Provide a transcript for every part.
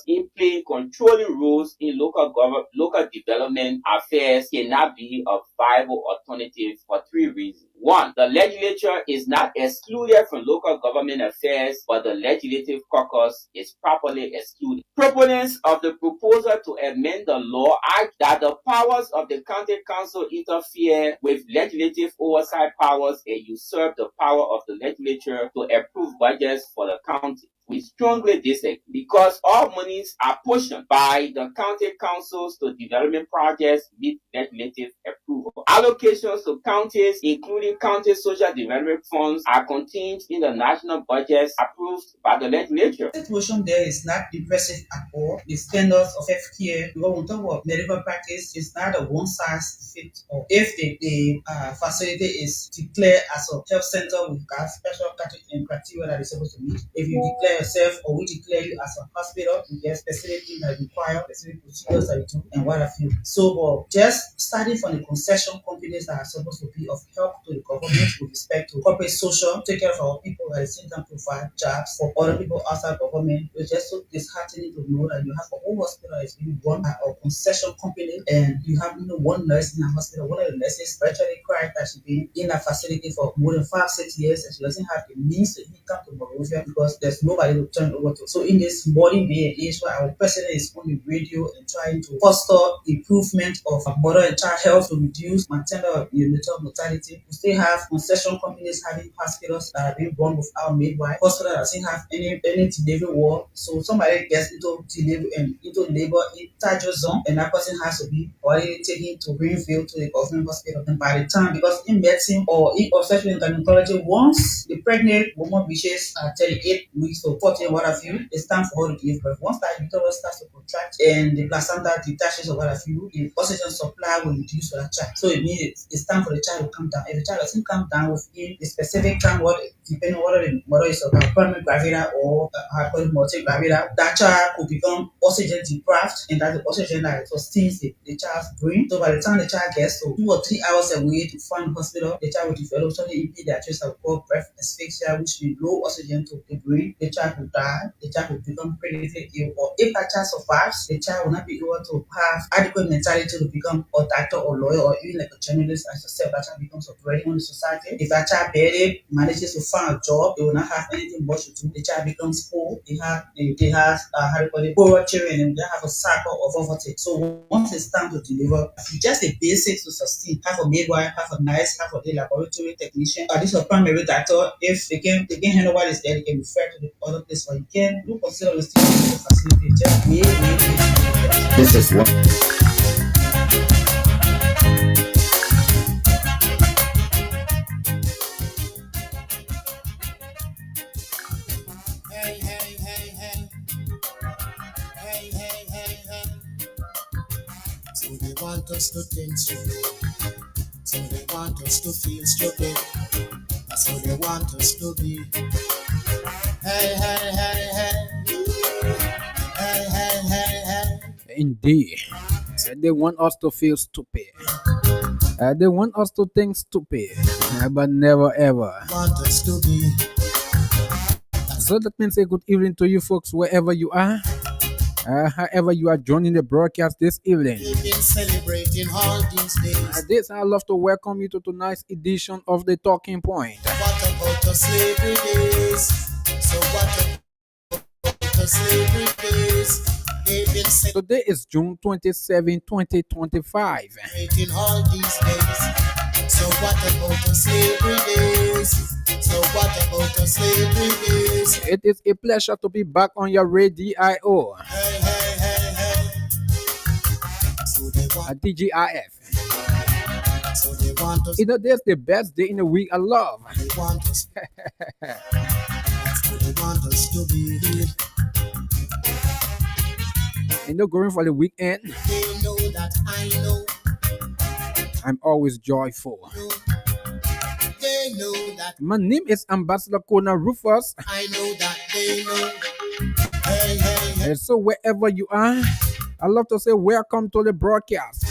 in playing controlling roles in local development affairs cannot be a viable alternative for three reasons. One, the legislature is not excluded from local government affairs, but the legislative caucus is properly excluded. Proponents of the proposal to amend the law argue that the powers of the county council interfere with legislative oversight powers and usurp the power of the legislature to approve budgets for the county. We strongly disagree because all monies are portioned by the county councils to development projects with legislative approval. Allocations to counties, including county social development funds, are contained in the national budgets approved by the legislature. The situation there is not impressive at all. The standards of healthcare, because we talk about medical practice, is not a one-size-fits-all. If the facility is declared as a health center, we've got special criteria that is supposed to meet. If you declare yourself or we declare you as a hospital, you get specific things that require, specific procedures that you do, and what have you. So, just starting from the concession companies that are supposed to be of help to the government with respect to corporate social, take care of our people, at the same time provide jobs for other people outside government. It's just so disheartening to know that you have a whole hospital that is being run by a concession company, and you have one nurse in a hospital. One of the nurses virtually cried that she's been in that facility for more than 5-6 years, and she doesn't have the means to even come to Monrovia because there's nobody to turn over to. So in this modern day and age where our president is on the radio and trying to foster improvement of mother and child health to reduce maternal and neonatal mortality, we still have concession companies having hospitals that are being run without midwife, hospitals that doesn't have any delivery ward. So somebody gets into delivery and into labor in Tajo zone, and that person has to be already taken to Greenfield to the government hospital. And by the time, because in medicine or in obstetrics and gynecology, once the pregnant woman reaches 38 weeks or 40 and what have you, it's time for her to give birth. Once that uterus starts to contract and the placenta detaches or what have you, the oxygen supply will reduce for that child. So it means it's time for the child to come down. If the child doesn't come down within the specific time, depending on whether the mother is a primary gravida or multi-gravida, that child could become oxygen deprived, and that's the oxygen that sustains the child's brain. So by the time the child gets to 2 or 3 hours away to find the hospital, the child will develop something impediatrics that we call breath asphyxia, which means low oxygen to the brain. The child will die, the child will become critically ill, or if that child survives, the child will not be able to have adequate mentality to become a doctor or lawyer or even like a journalist as yourself. That child becomes a burden on the society. If that child barely manages to find a job, they will not have anything much to do. The child becomes poor. They have poorer children, and they have a cycle of poverty. So once it's time to deliver, just the basics to sustain. Have a midwife, have a nurse, have a laboratory technician, or this is a primary doctor. If they can handle what is there, they can refer to the other place, but you can do consider the facility. Just way. This is what. So they want us to think stupid. So they want us to feel stupid. That's how they want us to be. Hey, hey, hey, hey. Hey, hey, hey, hey. Indeed. They want us to feel stupid. They want us to think stupid. But never ever. Want us to be. So that means a good evening to you folks wherever you are. However you are joining the broadcast this evening. We've been celebrating all these days. I'd love to welcome you to tonight's edition of The Talking Point. What about the slavery days? So what about the slavery days? Today is June 27, 2025. Celebrating all these days. So what about the slavery days? So what about the slavery days? It is a pleasure to be back on your radio. Hey, hey, hey, hey. So they want TGIF. So they want us. You know, there's the best day in the week I love. They want us. So they want us to be here. You know, going for the weekend, They know that I know. I'm always joyful. They know that My name is Ambassador KONAH RUFUS. I know that they know. Hey, hey, hey. And so wherever you are, I love to say welcome to the broadcast.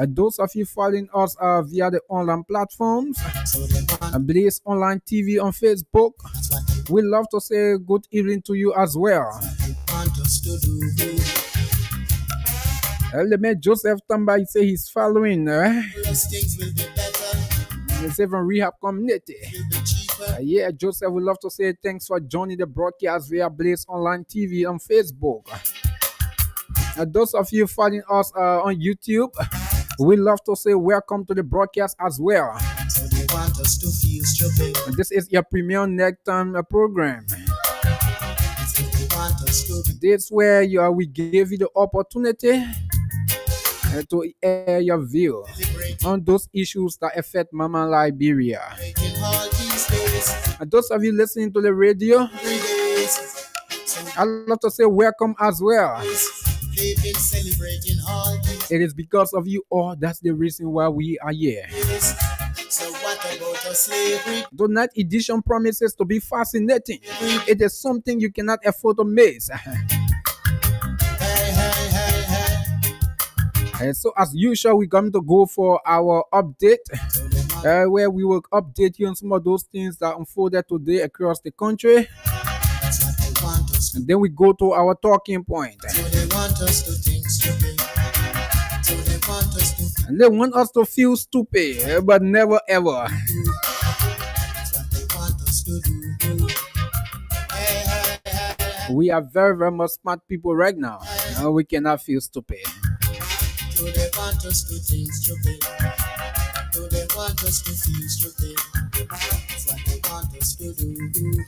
Those of you following us via the online platforms, So they want Blaze Online TV on Facebook, that's what they we love to say good evening to you as well. want want us to do. Le man Joseph Tamba, he say he's following Yes, things will be better, the Seven Rehab community. will be cheaper. Yeah, Joseph, would love to say thanks for joining the broadcast via Blaze Online TV on Facebook. Those of you following us on YouTube, we love to say welcome to the broadcast as well. So they want us to feel stupid. This is your premium nighttime program. So they want us to be This where we give you the opportunity to air your view on those issues that affect Mama Liberia. breaking all these days. And those of you listening to the radio, 3 days. So I'd love to say welcome as well. they've been celebrating all these It is because of you all that's the reason why we are here. days. So what about a slavery? Tonight edition promises to be fascinating. It is something you cannot afford to miss. Hey, hey, hey, hey. And so as usual, we're going to go for our update, So they want where we will update you on some of those things that unfolded today across the country. that's what they want us to. And then we go to our talking point. So they want us to think stupid. So they want us to. And they want us to feel stupid, but never ever. That's what they want us to do. Hey, hey, hey, hey. We are very, very much smart people right now. We cannot feel stupid. So they want us to think stupid. So they want us to feel stupid. That's what they want us to do.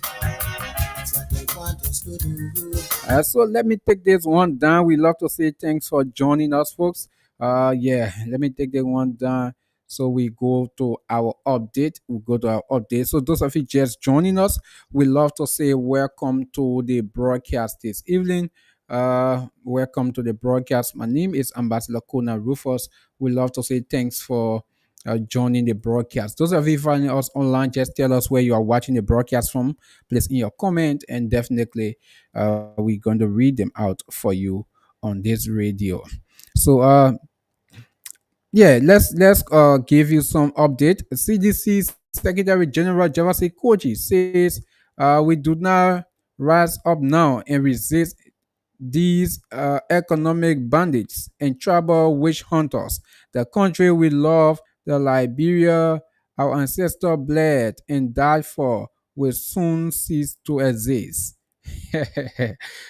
That's what they want us to do. So let me take this one down. We love to say thanks for joining us, folks. Yeah, let me take that one down. So we go to our update. We go to our update. So those of you just joining us, we love to say welcome to the broadcast this evening. Welcome to the broadcast. My name is Ambassador KONAH Rufus. We love to say thanks for joining the broadcast. Those of you finding us online, just tell us where you are watching the broadcast from. Please in your comment, and definitely we're going to read them out for you on this radio. So yeah, let's give you some update. CDC Secretary General Javasi Koji says we do not rise up now and resist these economic bandits and tribal witch hunters. The country we love, the Liberia our ancestors bled and died for, will soon cease to exist.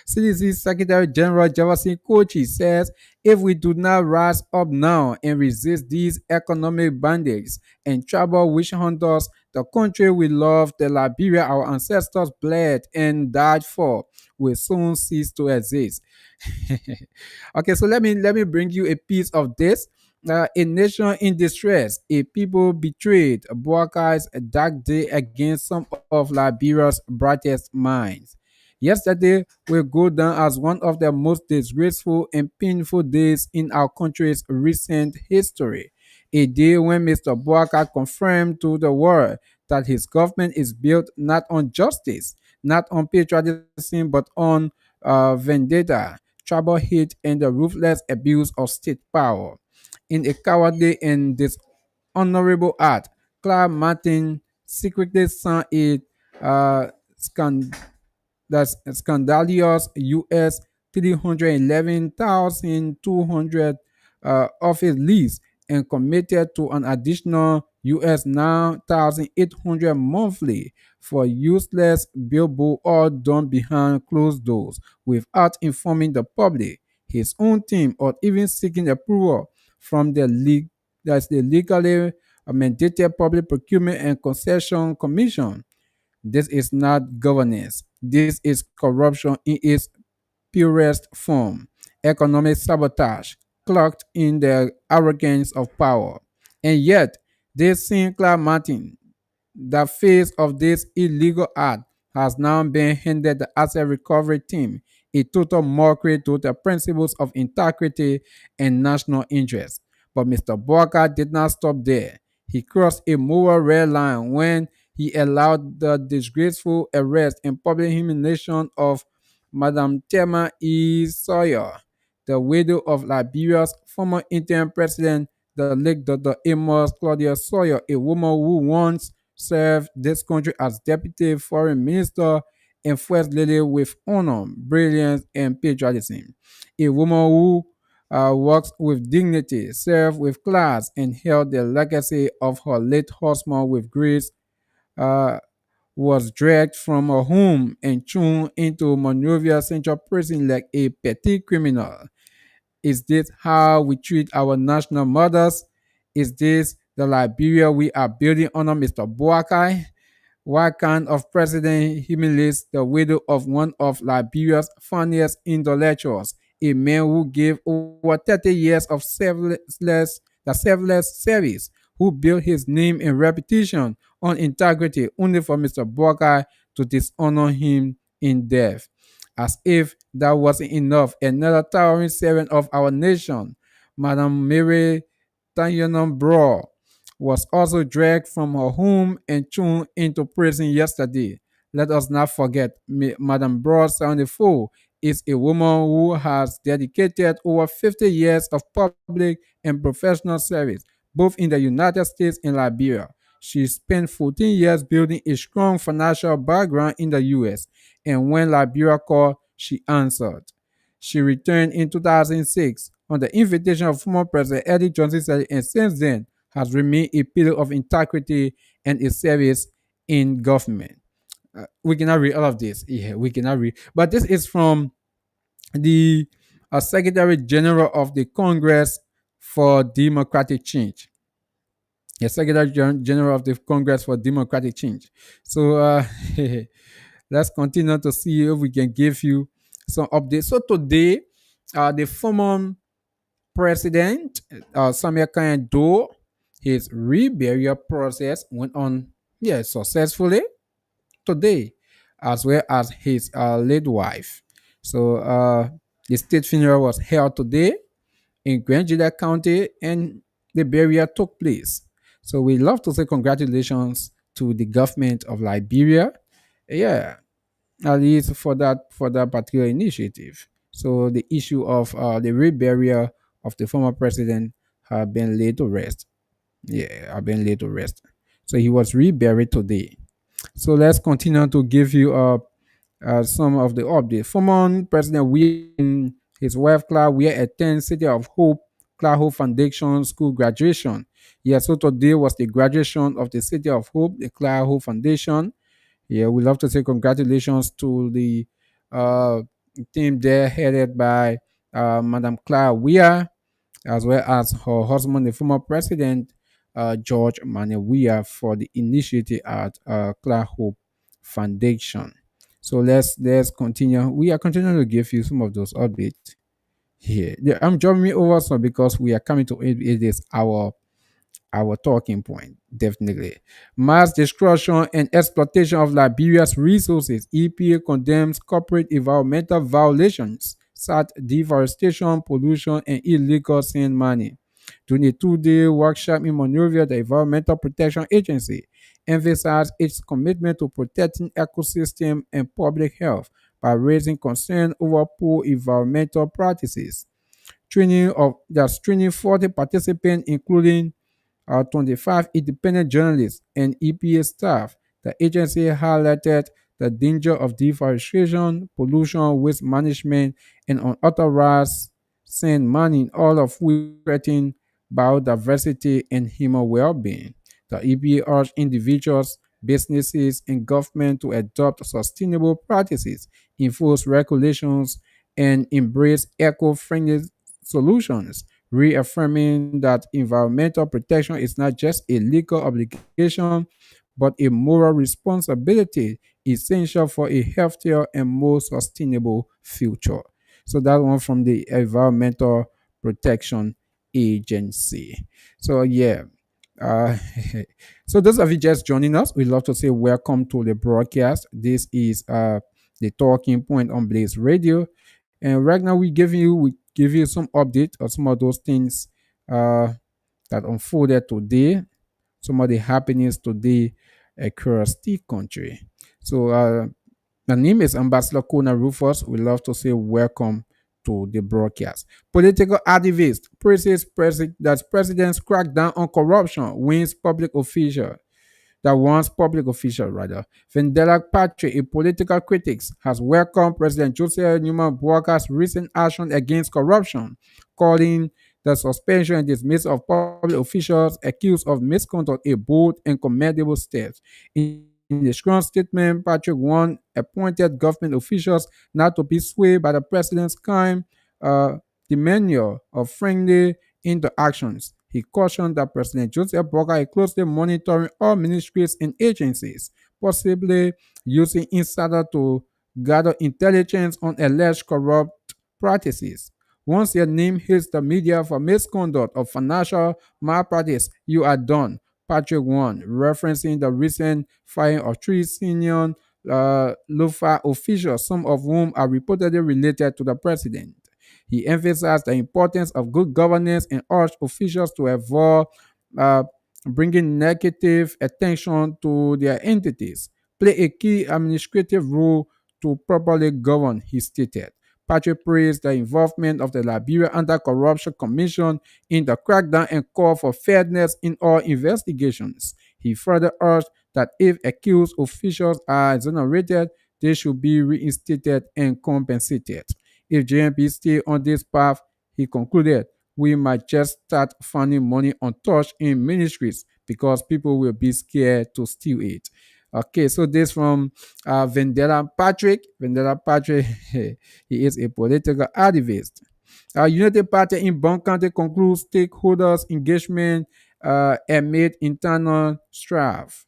CDC Secretary General Javasi Kochi says if we do not rise up now and resist these economic bandits and tribal witch hunters, the country we love, the Liberia our ancestors bled and died for, will soon cease to exist. Okay, so let me bring you a piece of this. A nation in distress, a people betrayed, broadcast a dark day against some of Liberia's brightest minds. Yesterday will go down as one of the most disgraceful and painful days in our country's recent history. A day when Mr. Boaka confirmed to the world that his government is built not on justice, not on patriotism, but on vendetta, tribal hate, and the ruthless abuse of state power. In a cowardly and dishonorable act, Clark Martin secretly signed a uh, scan- that's scandalous US 311,200 of his lease and committed to an additional US 9,800 monthly for useless billboard all done behind closed doors without informing the public, his own team, or even seeking approval from the league that's the legally mandated Public Procurement and Concession Commission. This is not governance. This is corruption in its purest form. Economic sabotage, cloaked in the arrogance of power. And yet, this Sinclair Martin, the face of this illegal act, has now been handed the asset recovery team, a total mockery to the principles of integrity and national interest. But Mr. Barker did not stop there. He crossed a moral red line when he allowed the disgraceful arrest and public humiliation of Madam Tema E. Sawyer, the widow of Liberia's former interim president, the late Dr. Amos Claudia Sawyer, a woman who once served this country as deputy foreign minister and First Lady with honor, brilliance, and patriotism. A woman who works with dignity, served with class, and held the legacy of her late husband with grace, uh, was dragged from her home and thrown into Monrovia Central Prison like a petty criminal. Is this how we treat our national mothers? Is this the Liberia we are building under Mr. Boakai? What kind of president humiliates the widow of one of Liberia's funniest intellectuals, a man who gave over 30 years of selfless service, who built his name and reputation on integrity only for Mr. Boakai to dishonor him in death? As if that wasn't enough, another towering servant of our nation, Madame Mary Tanyanon Braw, was also dragged from her home and thrown into prison yesterday. Let us not forget, Madame Braw 74 is a woman who has dedicated over 50 years of public and professional service, both in the United States and Liberia. She spent 14 years building a strong financial background in the US, and when Liberia called, she answered. She returned in 2006 on the invitation of former President Eddie Johnson, and since then has remained a pillar of integrity and a service in government. We cannot read all of this. Yeah, we cannot read. But this is from the Secretary General of the Congress for Democratic Change. The Secretary General of the Congress for Democratic Change. So let's continue to see if we can give you some updates. So today, the former President Samuel Kanye his reburial process went on, successfully today, as well as his late wife. So the state funeral was held today in Grand Julia County, and the burial took place. So we love to say congratulations to the government of Liberia. Yeah, at least for that particular initiative. So the issue of the reburial of the former president have been laid to rest. Yeah, have been laid to rest. So he was reburied today. So let's continue to give you some of the updates. Former President Weir and his wife Clara Weir attend City of Hope Clara Hope Foundation School graduation. Yeah, so today was the graduation of the City of Hope, the Clara Hope Foundation. Yeah, we love to say congratulations to the uh, team there headed by Madam Clara Weir, as well as her husband, the former president, George Manuel Weir, for the initiative at Clara Hope Foundation. So let's continue. We are continuing to give you some of those updates here. Yeah, I'm jumping over some because we are coming to it is our talking point, definitely. Mass destruction and exploitation of Liberia's resources. EPA condemns corporate environmental violations, such deforestation, pollution, and illegal sand mining. During a two-day workshop in Monrovia, the Environmental Protection Agency emphasized its commitment to protecting ecosystem and public health by raising concern over poor environmental practices. Training 40 participants, including 25 independent journalists and EPA staff. The agency highlighted the danger of deforestation, pollution, waste management, and unauthorized sand mining, all of which threaten biodiversity and human well-being. The EPA urged individuals, businesses, and government to adopt sustainable practices, enforce regulations, and embrace eco-friendly solutions, reaffirming that environmental protection is not just a legal obligation but a moral responsibility essential for a healthier and more sustainable future. So that one from the Environmental Protection Agency. So yeah. Uh, so those of you just joining us, we'd love to say welcome to the broadcast. This is the talking point on Blaze Radio. And right now we give you some update of some of those things uh, that unfolded today, some of the happenings today across the country. So my name is Ambassador KONAH RUFUS. We love to say welcome to the broadcast. Political activist praises that president's crackdown on corruption wins public official. that once public official rather. Vendela Patrick, a political critic, has welcomed President Joseph Newman Boakar's recent action against corruption, calling the suspension and dismissal of public officials accused of misconduct a bold and commendable step. In a strong statement, Patrick warned appointed government officials not to be swayed by the president's kind uh, demeanor or friendly interactions. He cautioned that President Joseph Boakai is closely monitoring all ministries and agencies, possibly using insider to gather intelligence on alleged corrupt practices. Once your name hits the media for misconduct or financial malpractice, you are done. Patrick warned, referencing the recent firing of three senior LUFA officials, some of whom are reportedly related to the president. He emphasized the importance of good governance and urged officials to avoid uh, bringing negative attention to their entities, play a key administrative role to properly govern, he stated. Patrick praised the involvement of the Liberia Anti-Corruption Commission in the crackdown and called for fairness in all investigations. He further urged that if accused officials are exonerated, they should be reinstated and compensated. If JMP stay on this path, he concluded, we might just start finding money untouched in ministries because people will be scared to steal it. Okay, so this from Vendela Patrick. Vendela Patrick, he is a political activist. United Party in Bond County concludes stakeholders' engagement amid internal strife.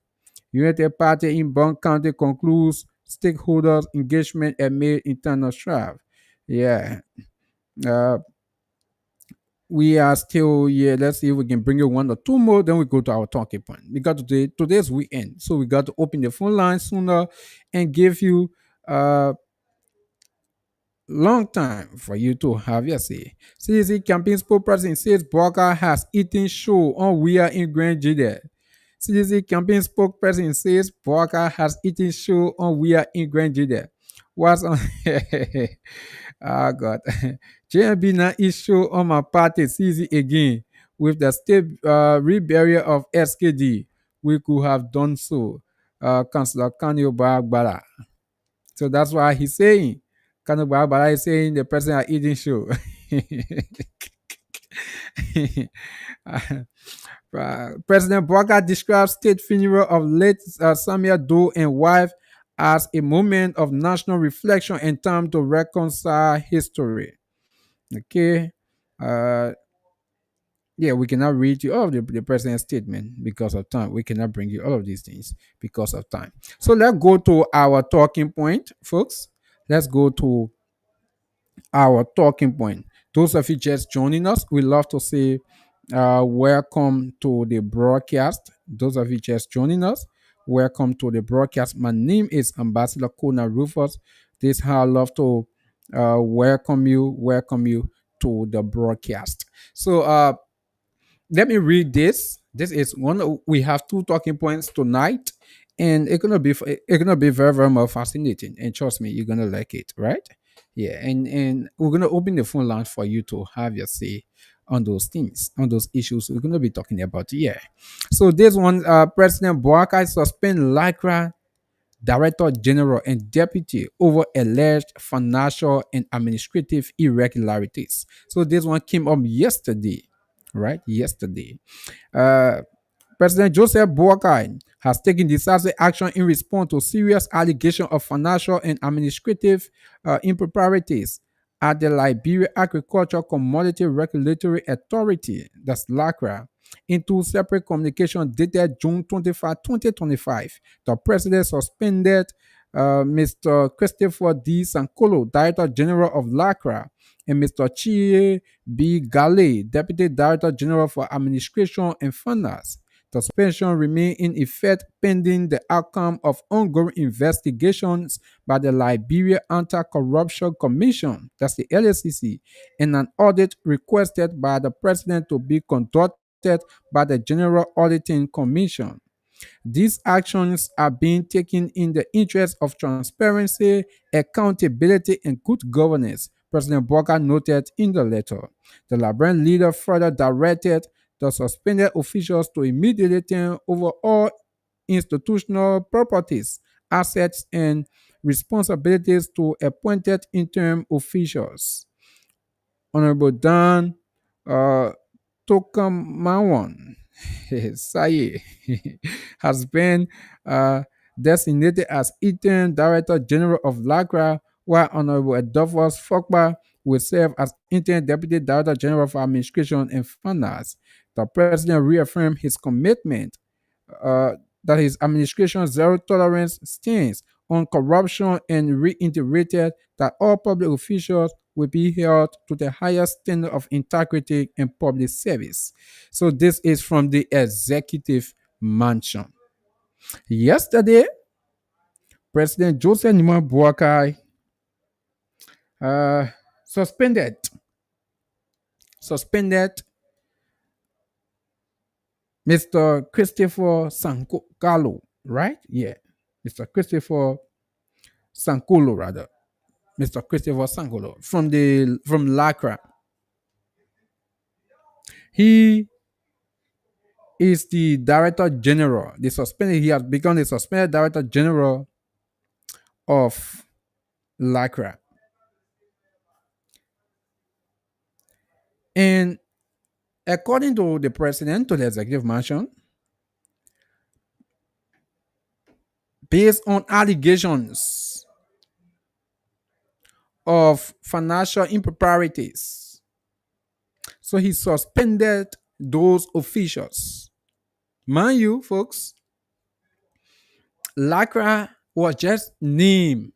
United Party in Bond County concludes stakeholders' engagement amid internal strife. Yeah. Uh, we are still here. Let's see if we can bring you one or two more. Then we go to our talking point. We got today's weekend, so we got to open the phone line sooner and give you long time for you to have your say. CDC campaign spokesperson says Boakai has eaten show on We Are in Grand Jide. CDC campaign spokesperson says Boakai has eaten show on We Are in Grand Jide. What's on? Oh God. JMB now is show on my party CZ again with the state reburial of SKD. We could have done so. Councillor Kanyo Bagbara. So that's why he's saying, Kanyo Bagbara is saying the person are eating show. President Boakai describes state funeral of late Samia Doe and wife as a moment of national reflection and time to reconcile history. Okay. Uh, yeah, we cannot read you all of the president's statement because of time. We cannot bring you all of these things because of time. So let's go to our talking point, folks. Let's go to our talking point. Those of you just joining us, we love to say welcome to the broadcast. Those of you just joining us, welcome to the broadcast. My name is Ambassador KONAH Rufus. This is how I love to welcome you to the broadcast. So let me read this. This is one. We have two talking points tonight, and it's gonna be very very more fascinating. And trust me, you're gonna like it, right? Yeah, and we're gonna open the phone line for you to have your say on those things, on those issues we're gonna be talking about. Yeah. So this one, President Boakai suspend Lycra Director General and Deputy over alleged financial and administrative irregularities. So this one came up yesterday, right? Yesterday. Uh, President Joseph Boakai has taken decisive action in response to serious allegations of financial and administrative improprieties at the Liberia Agricultural Commodity Regulatory Authority, that's LACRA. In two separate communications dated June 25, 2025, the president suspended Mr. Christopher D. Sankolo, Director General of LACRA, and Mr. Chie B. Gale, Deputy Director General for Administration and Finance. The suspension remains in effect pending the outcome of ongoing investigations by the Liberia Anti-Corruption Commission, that's the LACC, and an audit requested by the president to be conducted by the General Auditing Commission. These actions are being taken in the interest of transparency, accountability, and good governance, President Boakai noted in the letter. The Liberian leader further directed the suspended officials to immediately turn over all institutional properties, assets, and responsibilities to appointed interim officials. Honorable Dan uh, Tokamawan Saye has been uh, designated as interim Director General of LACRA, while Honorable Adolphus Fokpa will serve as interim Deputy Director General for Administration and Finance. The President reaffirmed his commitment uh, that his administration's zero tolerance stance on corruption and reiterated that all public officials will be held to the highest standard of integrity and public service. So this is from the executive mansion. Yesterday, President Joseph Nima Boakai uh, suspended suspended Mr. Christopher Sankalo, right? Yeah, Mr. Christopher Sankolo rather. Mr. Christopher Sankolo from Lacra. He is the Director General. He has become the suspended Director General of Lacra. And according to the president, to the executive mansion, based on allegations of financial improprieties, so he suspended those officials. Mind you, folks, Lacra was just named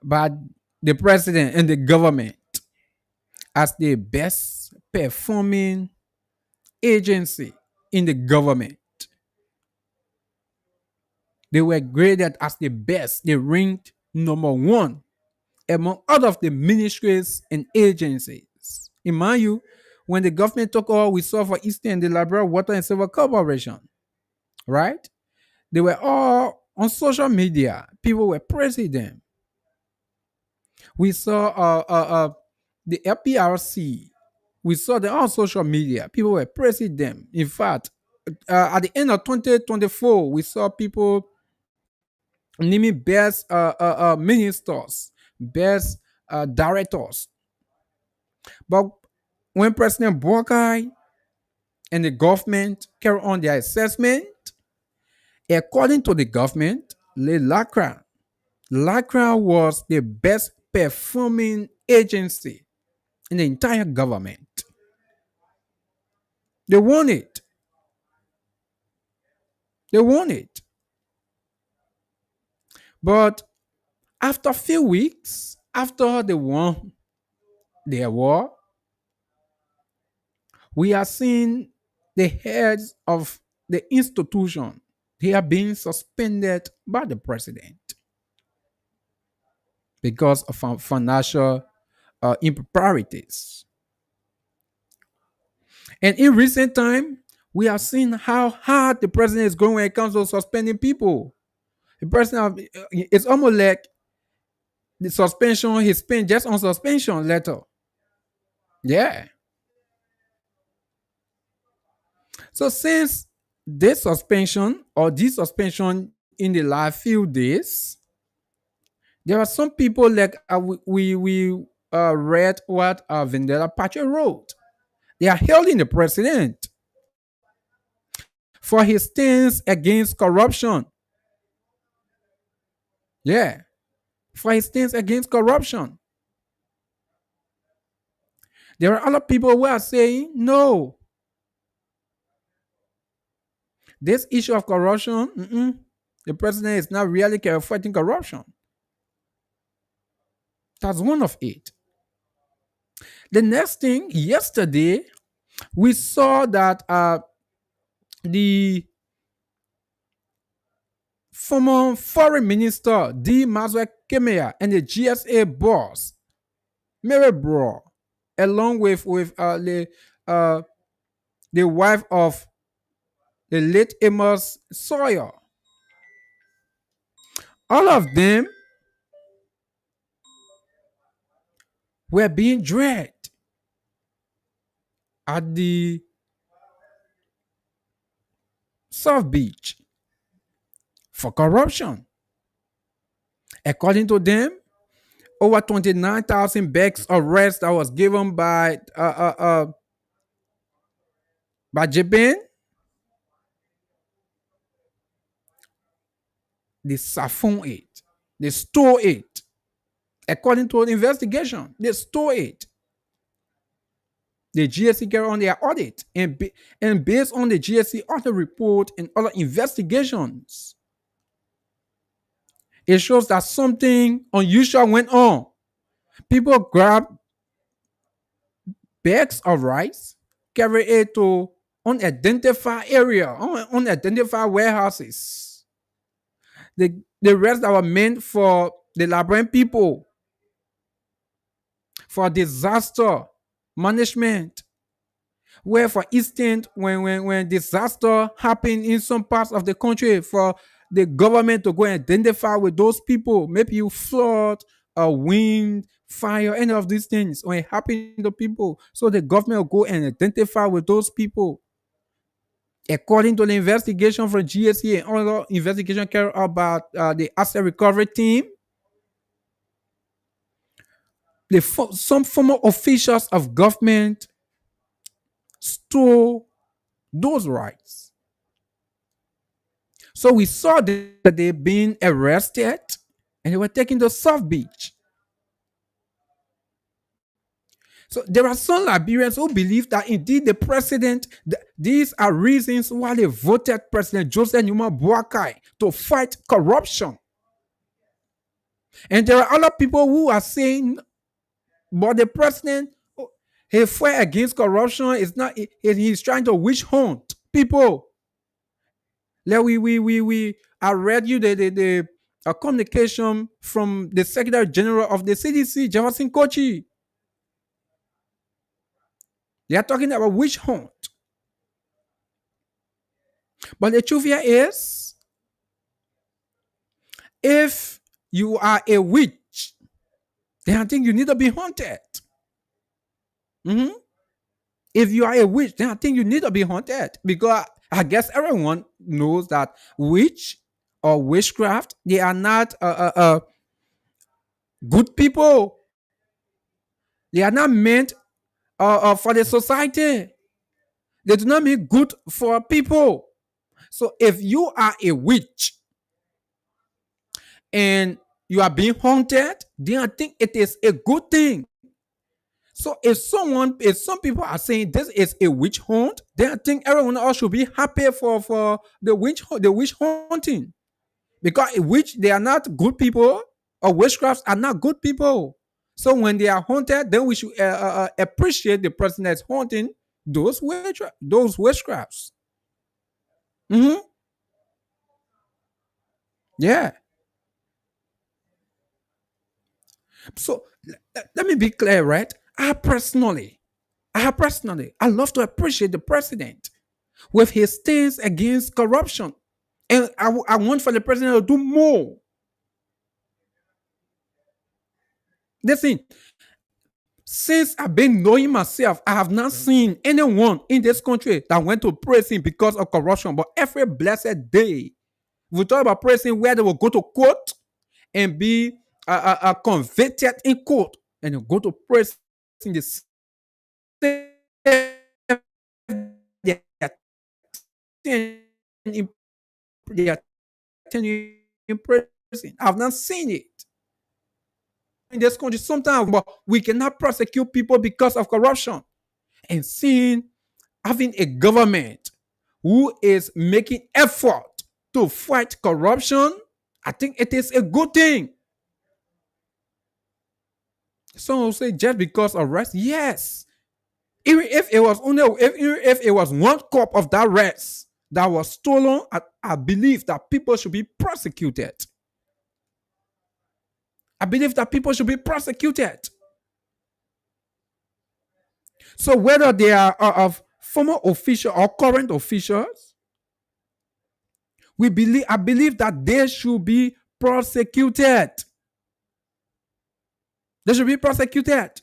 by the president and the government as the best performing agency in the government. They were graded as the best. They ranked number one among all of the ministries and agencies. In mind you, when the government took over, we saw for Eastern the Liberal Water and Silver Corporation, right? They were all on social media. People were praising them. We saw the LPRC. We saw them on social media. People were praising them. In fact, at the end of 2024, we saw people naming best ministers, best directors. But when President Boakai and the government carry on their assessment, according to the government, Lacra was the best performing agency in the entire government. They won it. They won it. But after a few weeks, after they won their war, we are seeing the heads of the institution. They are being suspended by the president because of financial improprieties. And in recent time, we have seen how hard the president is going when it comes to suspending people. The president, it's almost like the suspension he spent just on suspension letter. Yeah. So since this suspension or this suspension in the last few days, there are some people like we read what Vendetta Pache wrote. They are hailing the president for his stance against corruption. Yeah, for his stance against corruption. There are other people who are saying, no, this issue of corruption, the president is not really fighting corruption. That's one of it. The next thing, yesterday, we saw that the former foreign minister D. Mazwe Kemea and the GSA boss, Mary Bro, along with the wife of the late Amos Sawyer, all of them were being dragged at the South Beach for corruption. According to them, over 29,000 bags of rice that was given by Japan, they siphon it, they store it. According to an investigation, they store it. The GSC carry on their audit, and based on the GSC audit report and other investigations, it shows that something unusual went on. People grab bags of rice, carry it to unidentified area, unidentified warehouses. The rest that were meant for the Liberian people, for disaster management. Where, for instance, when disaster happen in some parts of the country, for the government to go and identify with those people, maybe you flood, wind, fire, any of these things, when it happen to people, so the government will go and identify with those people. According to the investigation from GSC and other investigation carried out by the asset recovery team, some former officials of government stole those rights. So we saw that they being arrested and they were taken to South Beach. So there are some Liberians who believe that indeed the president, these are reasons why they voted President Joseph Numa Boakai to fight corruption. And there are other people who are saying, but the president, he fight against corruption is not, he's trying to witch hunt people. Like I read you the a communication from the Secretary General of the CDC, Jefferson Kochi. They are talking about witch hunt. But the truth here is, if you are a witch, then I think you need to be haunted. If you are a witch, then I think you need to be haunted, because I guess everyone knows that witch or witchcraft, they are not good people. They are not meant for the society. They do not mean good for people. So if you are a witch and you are being haunted, then I think it is a good thing. So if some people are saying this is a witch hunt, then I think everyone else should be happy for the witch hunting, because they are not good people, or witchcrafts are not good people. So when they are haunted, then we should appreciate the person that's haunting those witchcrafts. Yeah. So let me be clear, right? I personally, I love to appreciate the president with his stance against corruption. And I want for the president to do more. Listen, since I've been knowing myself, I have not seen anyone in this country that went to prison because of corruption. But every blessed day, we talk about prison where they will go to court and be convicted in court, and they go to prison. The they are in prison. I've not seen it in this country. Sometimes, but we cannot prosecute people because of corruption. And seeing having a government who is making effort to fight corruption, I think it is a good thing. Some will say just because of rice, yes. Even if it was if it was one cup of that rice that was stolen, I believe that people should be prosecuted. I believe that people should be prosecuted. So whether they are of former official or current officials, I believe that they should be prosecuted. They should be prosecuted.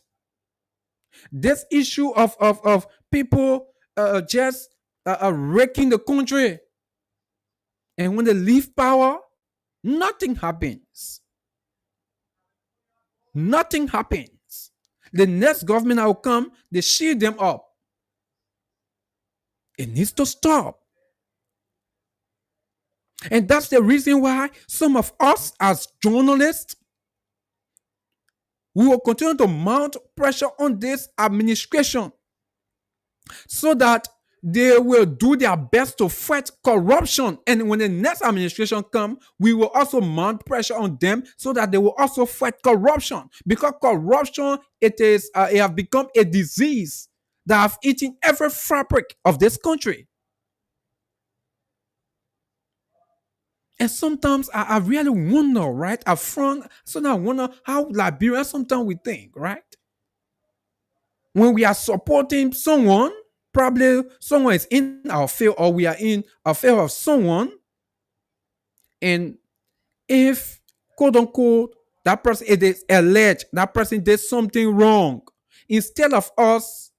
This issue of people just wrecking the country, and when they leave power, Nothing happens. Nothing happens. The next government that will come, they shield them up. It needs to stop. And that's the reason why some of us as journalists, we will continue to mount pressure on this administration so that they will do their best to fight corruption. And when the next administration comes, we will also mount pressure on them so that they will also fight corruption. Because corruption, it have become a disease that have eaten every fabric of this country. And sometimes I really wonder, right? So now I wonder how Liberians sometimes we think, right? When we are supporting someone, probably someone is in our field or we are in a field of someone, and if quote unquote that person, it is alleged that person did something wrong, instead of us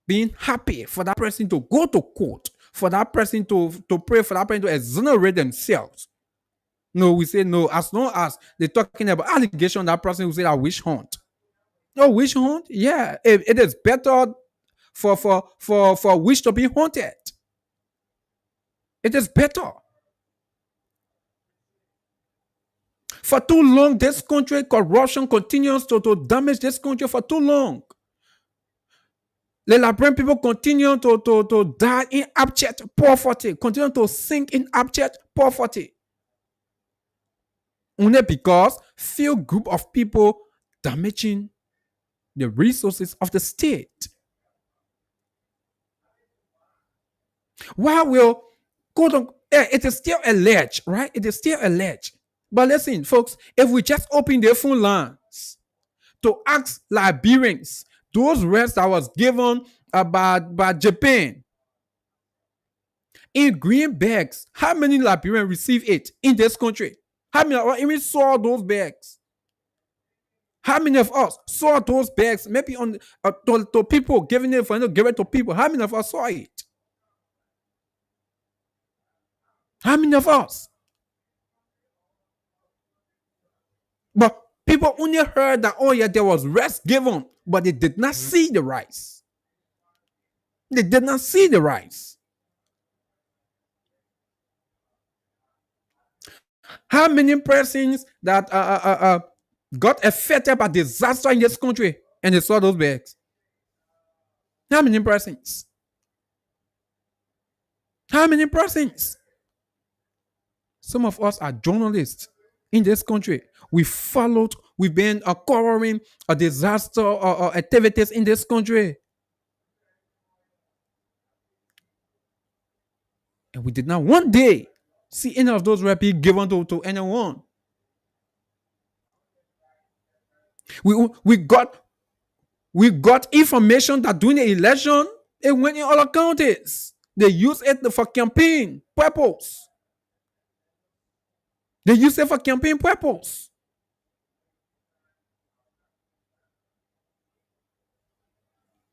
being happy for that person to go to court, for that person to pray, for that person to exonerate themselves, no, we say no. As long as they're talking about allegation, that person will say that witch hunt. No witch hunt, yeah, it is better for witch to be haunted. It is better. For too long, this country corruption continues to damage this country for too long. The Liberian people continue to die in abject poverty, continue to sink in abject poverty. Only because few group of people damaging the resources of the state. Why will it is still alleged, right? It is still alleged. But listen, folks, if we just open the phone lines to ask Liberians, those rest that was given by Japan in green bags, how many Liberians receive it in this country? How many of us even saw those bags? How many of us saw those bags? Maybe on to people giving it for give it to people. How many of us saw it? How many of us? But people only heard that, oh yeah, there was rest given, but they did not see the rice. They did not see the rice. How many persons that got affected by disaster in this country and they saw those bags? How many persons? How many persons? Some of us are journalists in this country. We've been covering a disaster or activities in this country. And we did not one day see any of those be given to anyone. We got information that during the election, it went in other counties. They use it for campaign purpose. They use it for campaign purpose.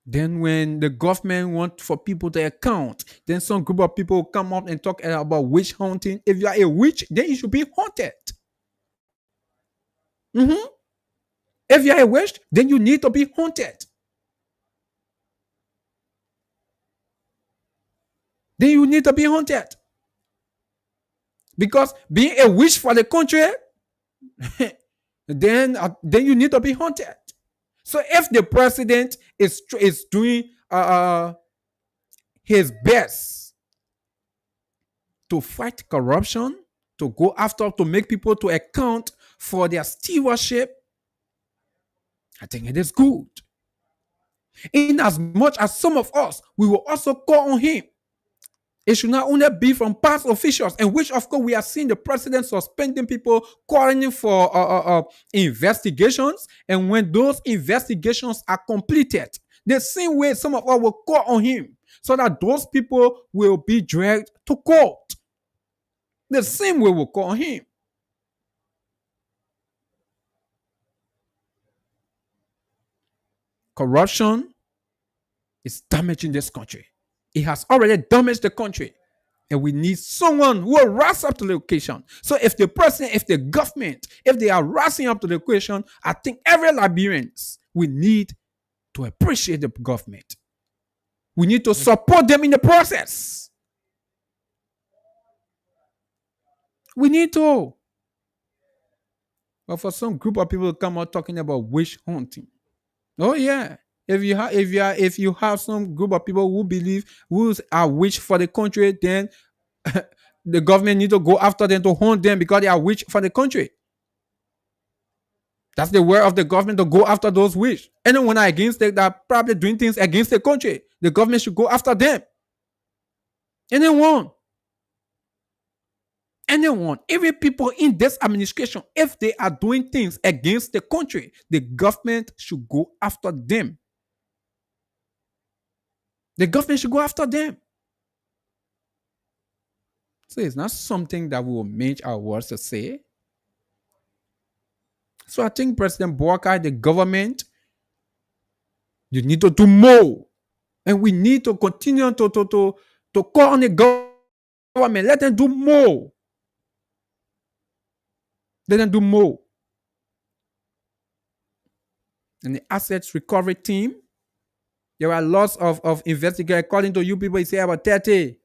Then when the government want for people to account, then some group of people come up and talk about witch hunting. If you are a witch, then you should be haunted. Mm-hmm. If you are a witch, then you need to be haunted. Then you need to be haunted. Because being a witch for the country, then you need to be haunted. So if the president is doing his best to fight corruption, to go after, to make people to account for their stewardship, I think it is good. In as much as some of us, we will also call on him. It should not only be from past officials, and which of course we are seeing the president suspending people, calling for investigations, and when those investigations are completed, the same way some of us will call on him so that those people will be dragged to court. The same way we'll call on him. Corruption is damaging this country. It has already damaged the country. And we need someone who will rise up to the occasion. So if the president, if the government, if they are rising up to the occasion, I think every Liberians, we need to appreciate the government. We need to support them in the process. We need to. But for some group of people to come out talking about witch hunting. Oh yeah. If you have some group of people who believe who are witch for the country, then the government need to go after them to hunt them because they are witch for the country. That's the word of the government to go after those witch. Anyone are against it that are probably doing things against the country, the government should go after them. Anyone, even people in this administration, if they are doing things against the country, the government should go after them. The government should go after them. So it's not something that we will make our words to say. So I think President Boakai, the government, you need to do more. And we need to continue to call on the government. Let them do more. Let them do more. And the assets recovery team, there are lots of investigators. According to you people, you say about 30.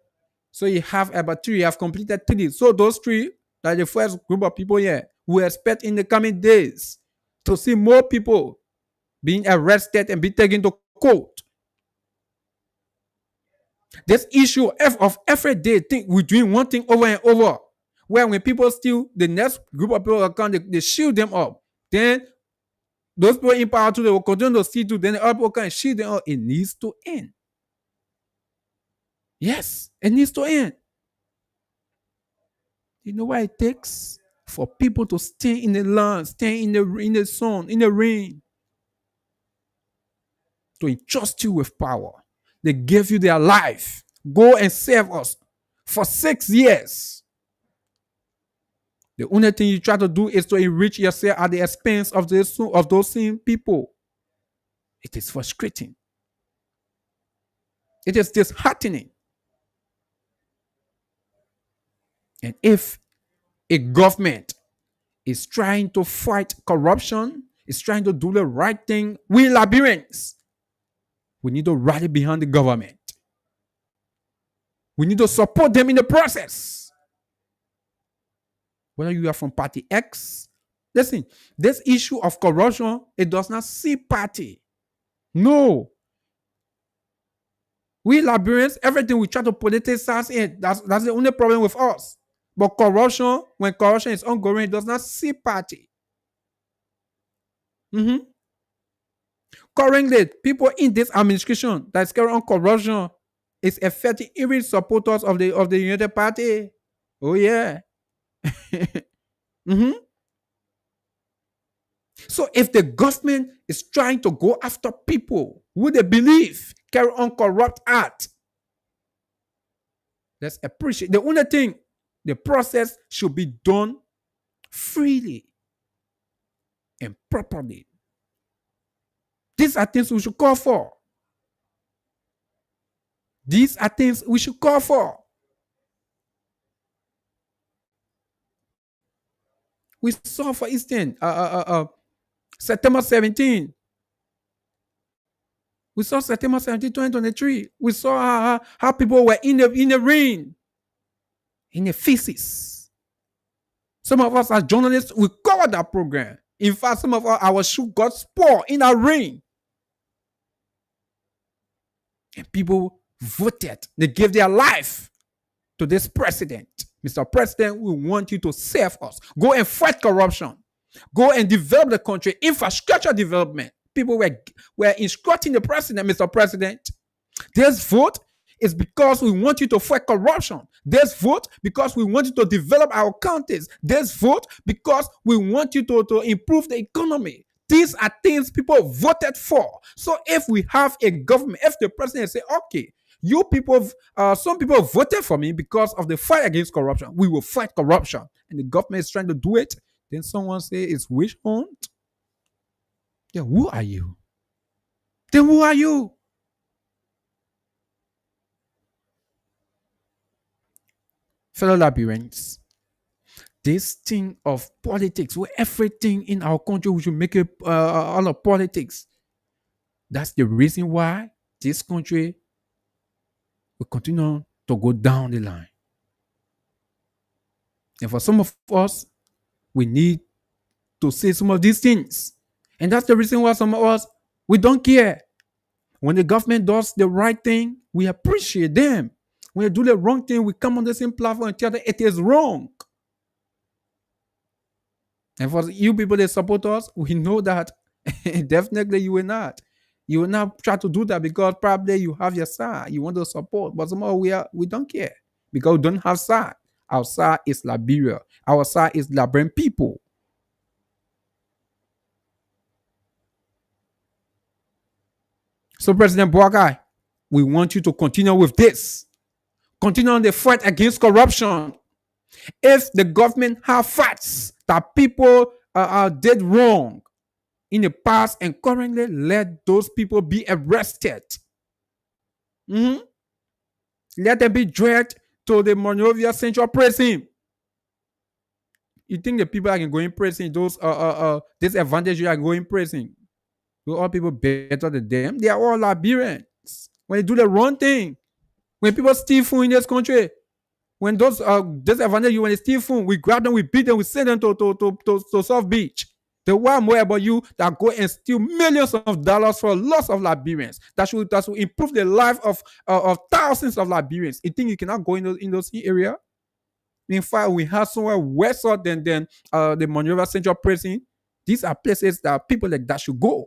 So you have about 3. You have completed 3. So those 3 are the first group of people here. We expect in the coming days to see more people being arrested and be taken to court. This issue of every day, we're doing one thing over and over. Where when people steal, the next group of people come, they shield them up. Then those people in power too, they will continue to steal too. Then the other people can shield them up. It needs to end. Yes, it needs to end. You know what it takes for people to stay in the land, stay in the sun, in the rain, to entrust you with power. They gave you their life. Go and serve us for 6 years. The only thing you try to do is to enrich yourself at the expense of those same people. It is frustrating. It is disheartening. And if a government is trying to fight corruption, is trying to do the right thing, we Liberians, we need to rally behind the government. We need to support them in the process. Whether you are from party X, listen, this issue of corruption, it does not see party. No. We Liberians, everything we try to politicize it. That's the only problem with us. But corruption, when corruption is ongoing, it does not see party. Currently, people in this administration that is carrying on corruption is affecting even supporters of the United Party. Oh yeah. So if the government is trying to go after people who they believe carry on corrupt act, let's appreciate. The only thing, the process should be done freely and properly. These are things we should call for. These are things we should call for. We saw, for instance, September 17. We saw September 17, 2023. We saw how people were in the rain, in the feces. Some of us as journalists, we covered that program. In fact, some of our shoe got spoiled in the rain. And people voted. They gave their life to this president. Mr. President, we want you to serve us. Go and fight corruption. Go and develop the country. Infrastructure development. People were instructing the president, Mr. President, this vote is because we want you to fight corruption. This vote because we want you to develop our counties. This vote because we want you to improve the economy. These are things people voted for. So if we have a government, if the president say, okay, you people, some people voted for me because of the fight against corruption. We will fight corruption. And the government is trying to do it. Then someone say it's witch hunt. Then who are you? Then who are you? fellow Liberians, this thing of politics, where everything in our country we should make it all of politics. That's the reason why this country will continue to go down the line. And for some of us, we need to say some of these things. And that's the reason why some of us, we don't care. When the government does the right thing, we appreciate them. When they do the wrong thing, we come on the same platform and tell them it is wrong. And for you people that support us, we know that definitely you will not. You will not try to do that because probably you have your side. You want to support. But somehow we don't care because we don't have side. Our side is Liberia. Our side is Liberian people. So President Boakai, we want you to continue with this. Continue on the fight against corruption. If the government have facts that people did wrong in the past and currently, let those people be arrested. Let them be dragged to the Monrovia Central Prison. You think the people that can go in prison, those disadvantaged are going in prison? Will all people better than them? They are all Liberians. When they do the wrong thing, when people steal food in this country, when those disadvantaged you, when they steal food, we grab them, we beat them, we send them to South Beach. They want more about you that go and steal millions of dollars for lots of Liberians. That should improve the life of thousands of Liberians. You think you cannot go in those areas? In fact, we have somewhere worse than the Monrovia Central Prison. These are places that people like that should go.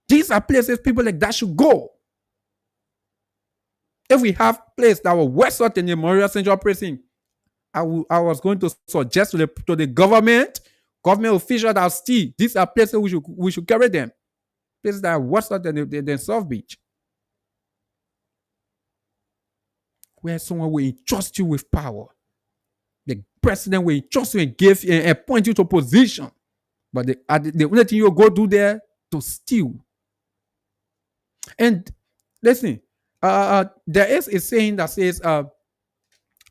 These are places people like that should go. If we have places that were worse than the Monrovia Central Prison, I was going to suggest to the government officials that steal. These are places we should carry them. Places that are worse than South Beach. Where someone will entrust you with power. The president will entrust you and appoint you to position. But the only thing you go do there to steal. And listen, there is a saying that says,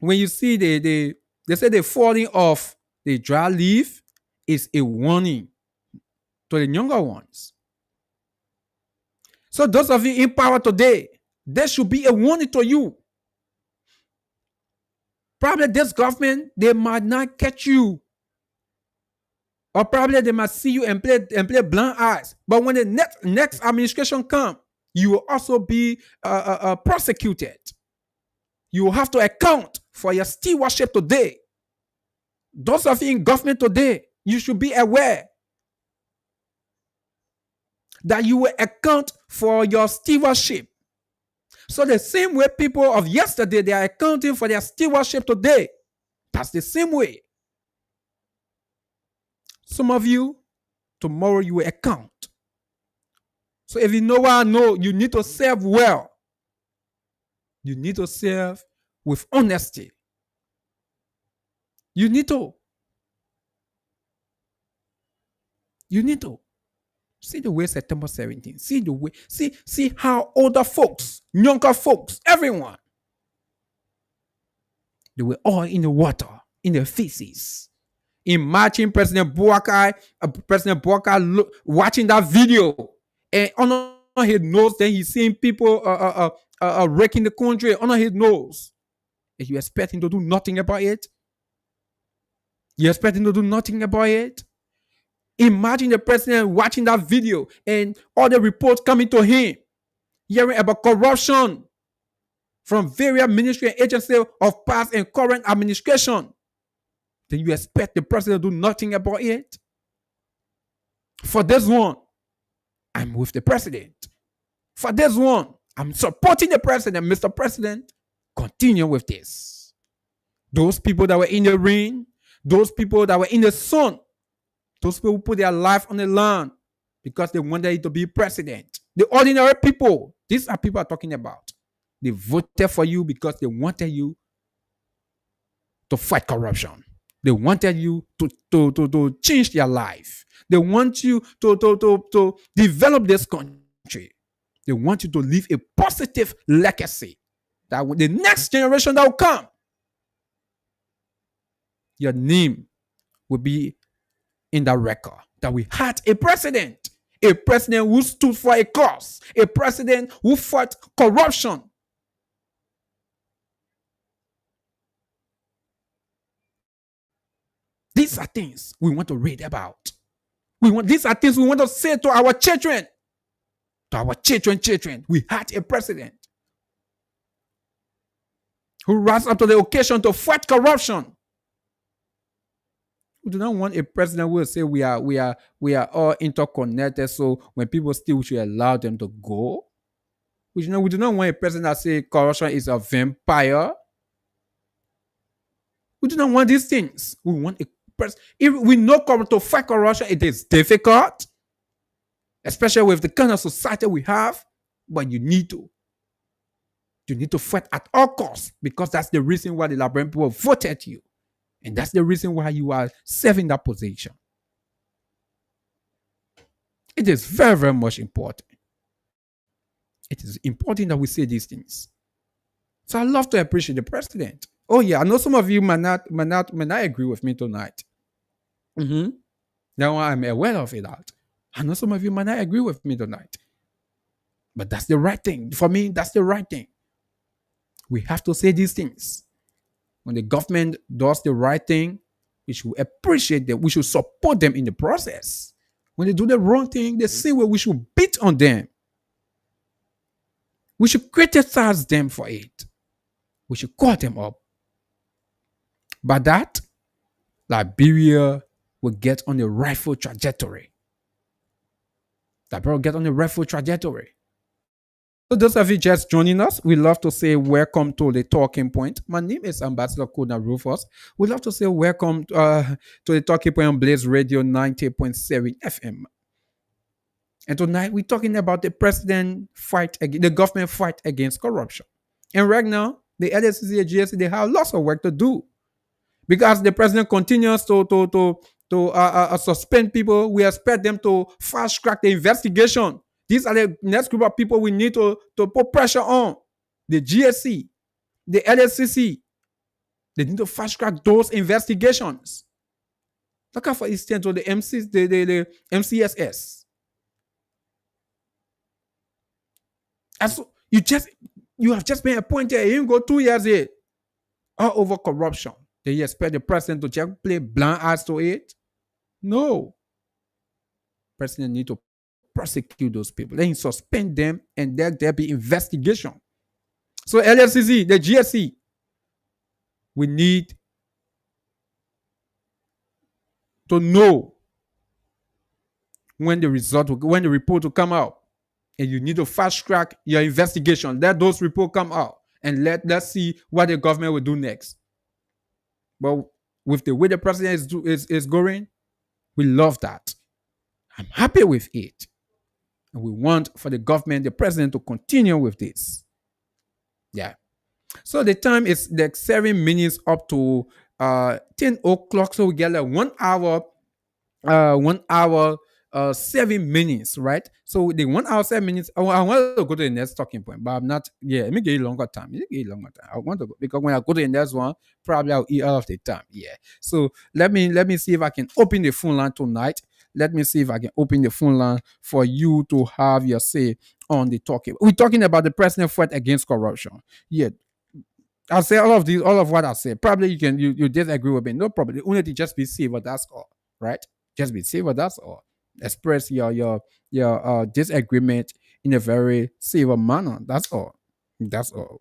when you see they say the falling of the dry leaf is a warning to the younger ones. So those of you in power today, there should be a warning to you. Probably this government, they might not catch you. Or probably they might see you and play blind eyes. But when the next administration comes, you will also be prosecuted. You will have to account for your stewardship today. Those of you in government today, you should be aware that you will account for your stewardship. So the same way people of yesterday, they are accounting for their stewardship today. That's the same way. Some of you, tomorrow you will account. So if you know what I know, you need to serve well. You need to serve with honesty. You need to. See the way September 17th. See the way. See how older folks, younger folks, everyone, they were all in the water, in the feces. Imagine President Boakai watching that video, and on his nose, then he's seeing people wrecking the country on his nose. And you expect him to do nothing about it? You expect him to do nothing about it? Imagine the president watching that video and all the reports coming to him, hearing about corruption from various ministry and agencies of past and current administration. Then you expect the president to do nothing about it? For this one, I'm with the president. For this one, I'm supporting the president. Mr. President, continue with this. Those people that were in the rain, those people that were in the sun, those people who put their life on the line because they wanted you to be president. The ordinary people, these are people I'm talking about. They voted for you because they wanted you to fight corruption. They wanted you to change their life. They want you to develop this country. They want you to leave a positive legacy that the next generation that will come, your name will be in the record that we had a president who stood for a cause, a president who fought corruption. These are things we want to read about. These are things we want to say to our children. To our children, we had a president who rose up to the occasion to fight corruption. We do not want a president who will say we are all interconnected. So when people steal, we should allow them to go. We do not want a president that say corruption is a vampire. We do not want these things. We want a president. If we know to fight corruption, it is difficult, especially with the kind of society we have. But you need to fight at all costs, because that's the reason why the Liberian people voted you. And that's the reason why you are serving that position. It is very, very much important. It is important that we say these things. So I love to appreciate the president. Oh yeah, I know some of you may not agree with me tonight. Now I'm aware of it. I know some of you might not agree with me tonight. But that's the right thing. For me, that's the right thing. We have to say these things. When the government does the right thing, we should appreciate them. We should support them in the process. When they do the wrong thing, they say, well, we should beat on them. We should criticize them for it. We should call them up. But that, Liberia will get on the rightful trajectory. Liberia will get on the rightful trajectory. So those of you just joining us, we love to say welcome to the Talking Point. My name is Ambassador KONAH RUFUS. We love to say welcome to the Talking Point on Blaze Radio 90.7 FM. And tonight we're talking about the government fight against corruption. And right now, the LSCC and GSC, they have lots of work to do, because the president continues to suspend people. We expect them to fast track the investigation. These are the next group of people we need to put pressure on. The GSC, the LSCC, they need to fast track those investigations. Look at, for instance, the MCSS. And so you have just been appointed. You go 2 years here, all over corruption. Do you expect the president to just play blind eyes to it? No. President need to prosecute those people. Then suspend them, and there'll be investigation. So LFCC, the GSC, we need to know when the report will come out. And you need to fast track your investigation. Let those reports come out, and let's see what the government will do next. But with the way the president is going, we love that. I'm happy with it. And we want for the government, the president, to continue with this. Yeah. So the time is like 7 minutes up to 10 o'clock. So we get like 1 hour, 7 minutes, right? So the 1 hour, 7 minutes. I want to go to the next talking point, but I'm not. Yeah, let me give you longer time. I want to go, because when I go to the next one, probably I'll eat all of the time. Yeah. So let me see if I can open the phone line tonight. Let me see if I can open the phone line for you to have your say on the talking. We're talking about the president fight against corruption. Yeah. I'll say all of what I say. Probably you disagree with me. No problem. Only to just be civil, that's all. Right? Just be civil, that's all. Express your disagreement in a very civil manner. That's all. That's all.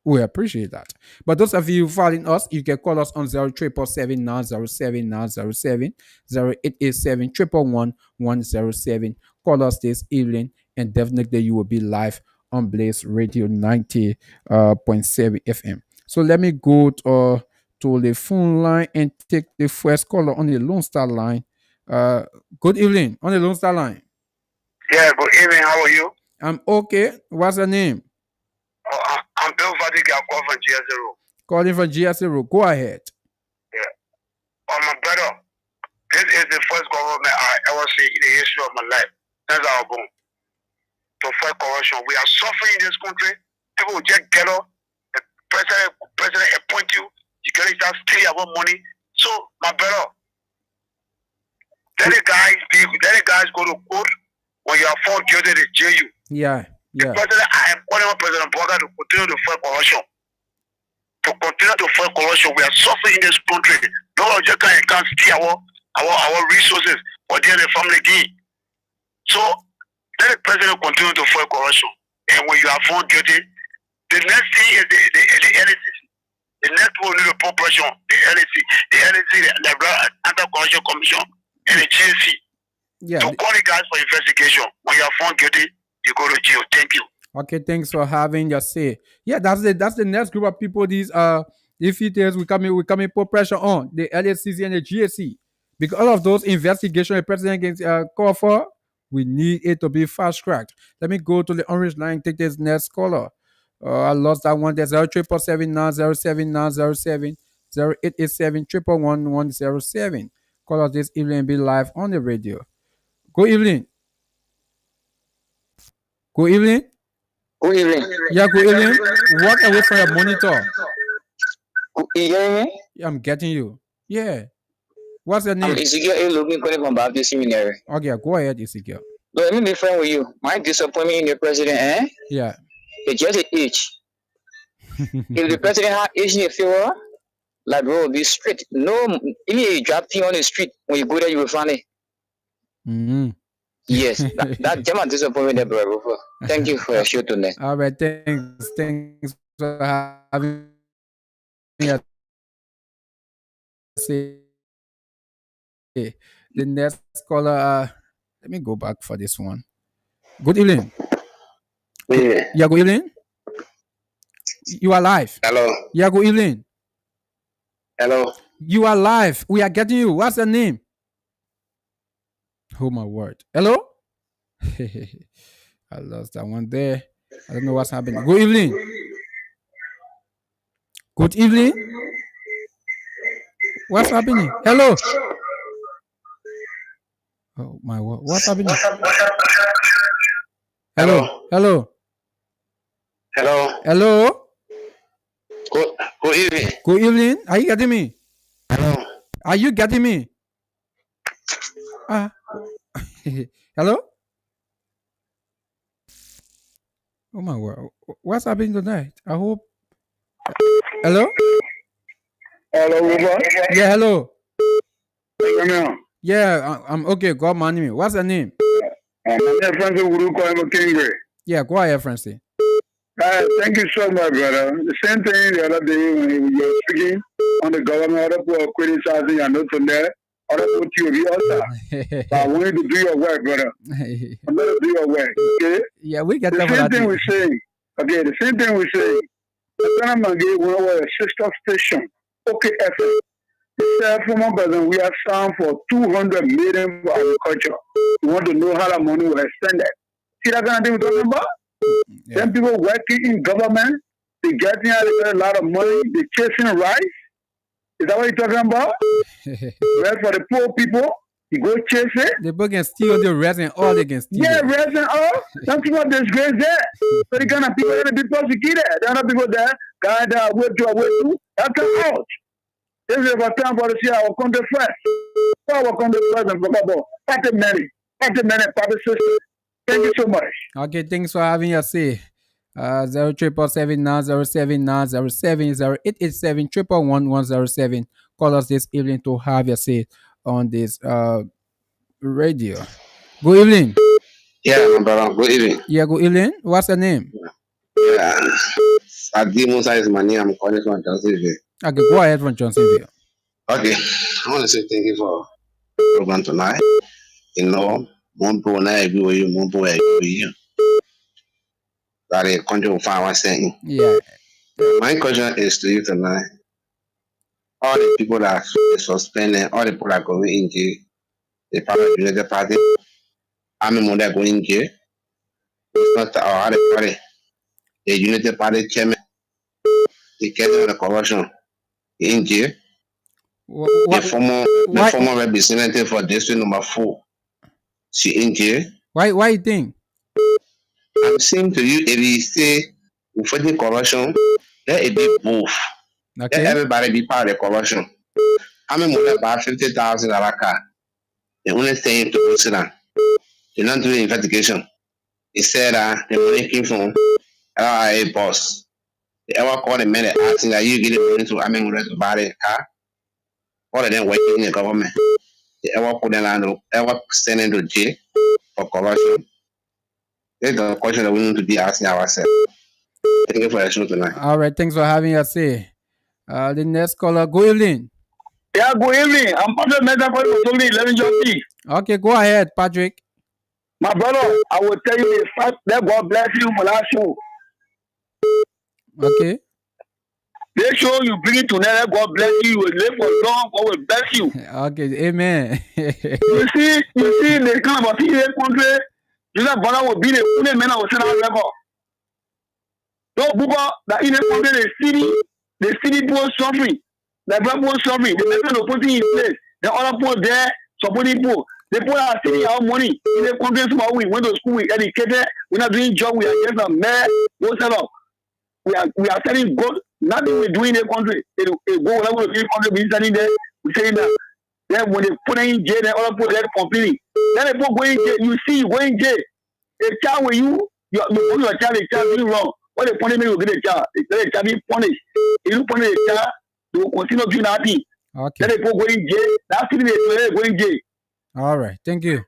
We appreciate that. But those of you following us, you can call us on 0777 907 907, 0887 111 107. Call us this evening, and definitely you will be live on Blaze Radio 90.7 FM. So let me go to the phone line and take the first caller on the Lone Star line. Good evening on the Lone Star line. Yeah, good evening. How are you? I'm okay. What's your name? I'm Bill Vadic. I'm calling from GS0. Calling from GS0. Go ahead. Yeah. My brother, this is the first government I ever see in the history of my life since I was born to fight corruption. We are suffering in this country. People will just get up. The president appoint you, you get it, just steal our money. So, my brother, let the guys go to court. When you are found guilty, they jail you. Yeah. I am calling on President Boga to continue to fight corruption. We are suffering in this country. No one just can't steal our resources for the family gain. So let the president continue to fight corruption. And when you are found guilty, the next thing is the LAC. The next one is the population, the LAC, the Anti-Corruption Commission, and the GSC. Yeah. To call the guys for investigation. When you are found guilty, you go to jail. Thank you. Okay, thanks for having your say. Yeah, that's the next group of people. These defeaters we coming put pressure on the LSCC and the GSC because all of those investigations the president can call for, we need it to be fast tracked. Let me go to the orange line. Take this next caller. I lost that one. There's 0777907 0887 Call us this evening and be live on the radio. Good evening. Good evening. Good evening. Yeah, good evening. Walk away from your monitor. You hearing me? Yeah, I'm getting you. Yeah. What's your name? I'm Ezekiel looking calling from Baptist Seminary. Okay, go ahead, Ezekiel. Let me be frank with you. My disappointment in the president, Yeah. It's just an age. If the president had age in the favor, like bro, be straight. No, even if you drop thing on the street, when you go there, you will find it. Mm-hmm. Yes, that's my disappointment there, bro. Thank you for your show tonight. All right, thanks for having me. The next caller, let me go back for this one. Good evening. Yeah, good evening. You are live. Hello. Yeah, good evening. Hello. You are live. We are getting you. What's your name? Oh my word. Hello? I lost that one there. I don't know what's happening. Good evening. Good evening. What's happening? Hello. Oh my word. What's happening? Hello. Hello. Hello. Hello. Good evening. Good evening. Are you getting me? Hello. Are you getting me? Hello? Oh my word. What's happening tonight? I hope. Hello? Hello, Ruba. Yeah, hello. Come here. Yeah, I'm okay. God man me. What's your name? My name is Francis Wuruko Kingre. Yeah, go ahead, Francis. Thank you so much, brother. The same thing the other day when you were speaking on the government, other people criticizing and not from there. Other people to you also. But I want you to do your work, brother. I'm going to do your work, okay? Yeah, we get the same thing we say. Okay, the same thing we say. The government gave one of a sister station, okay, FM. He said, former president, we have signed for 200 million for agriculture. We want to know how that money will extend it. See that kind of thing we're talking about? Yeah. Then people working in government, they getting a lot of money, they chasing rice. Is that what you're talking about? Well, for the poor people, you go chase it. The people can steal the rest and all they can steal. Yeah, rest and all. Some people disgrace there. So the kind of people that be prosecuted. There are people there, guys that are way to, that come out. This is about time for to see our country first. Our country first and forget about party money, party system. Thank you so much. Okay, thanks for having us say. 07779079070 0887 Call us this evening to have your say on this radio. Good evening. Yeah, my brother. Good evening. Yeah, good evening. What's your name? Yeah, Adi Musa is my name. I'm calling from Johnsonville. Okay, go ahead from Johnsonville. Okay, I want to say thank you for the program tonight. You know, more people now agree with you, more people agree with you. That the country will find one saying. Yeah. My question is to you tonight. All the people that are suspended, all the people that are going in jail, the part of the United Party, I'm more that going in jail. It's not our other party. The United Party chairman, the getting the corruption in jail. The former representative for district number 4, she in jail. Why you think? I'm saying to you, if you say we fighting corruption, Let it be both. Let Okay. everybody be part of the corruption. How many money about 50,000 car? The only thing to go sit down. They don't do the investigation. They said the money came from a boss. They ever call the man asking that you get the money to to buy the car? All of them working in the government. They ever put them on, ever send them to jail for corruption? That's the question that we need to be asking ourselves. Thank you for your show tonight. All right. Thanks for having us say. The next caller, good evening. Yeah, good evening. I'm Patrick Meta for 11 Jockey. Okay, go ahead, Patrick. My brother, I will tell you the fact that God bless you for that show. Okay. This show you bring it tonight, God bless you. You will live for long, God will bless you. Okay, amen. you see, the kind of thing in the country, you know, brother will be the only man I will send out record. No, Buba, that in the country, the city people suffering. The black people suffering. The people are putting in place. The other people there supporting people. The people are saving our money. In the country, we went to school, we educated, we're not doing job, we are just a mayor, what's that up? We are telling God, nothing we do in the country. It go whatever we do in the country, we standing there, we saying that. Then when they put in jail, then other people there complaining. Then they put go in jail, you see, go in jail. A child with you put your child, a child doing wrong. What they punish me, you get a child. Let a child be punished. If you punish a child, they will continue doing nothing. Okay. Then they put go in jail, that's it, they go in jail. All right, thank you.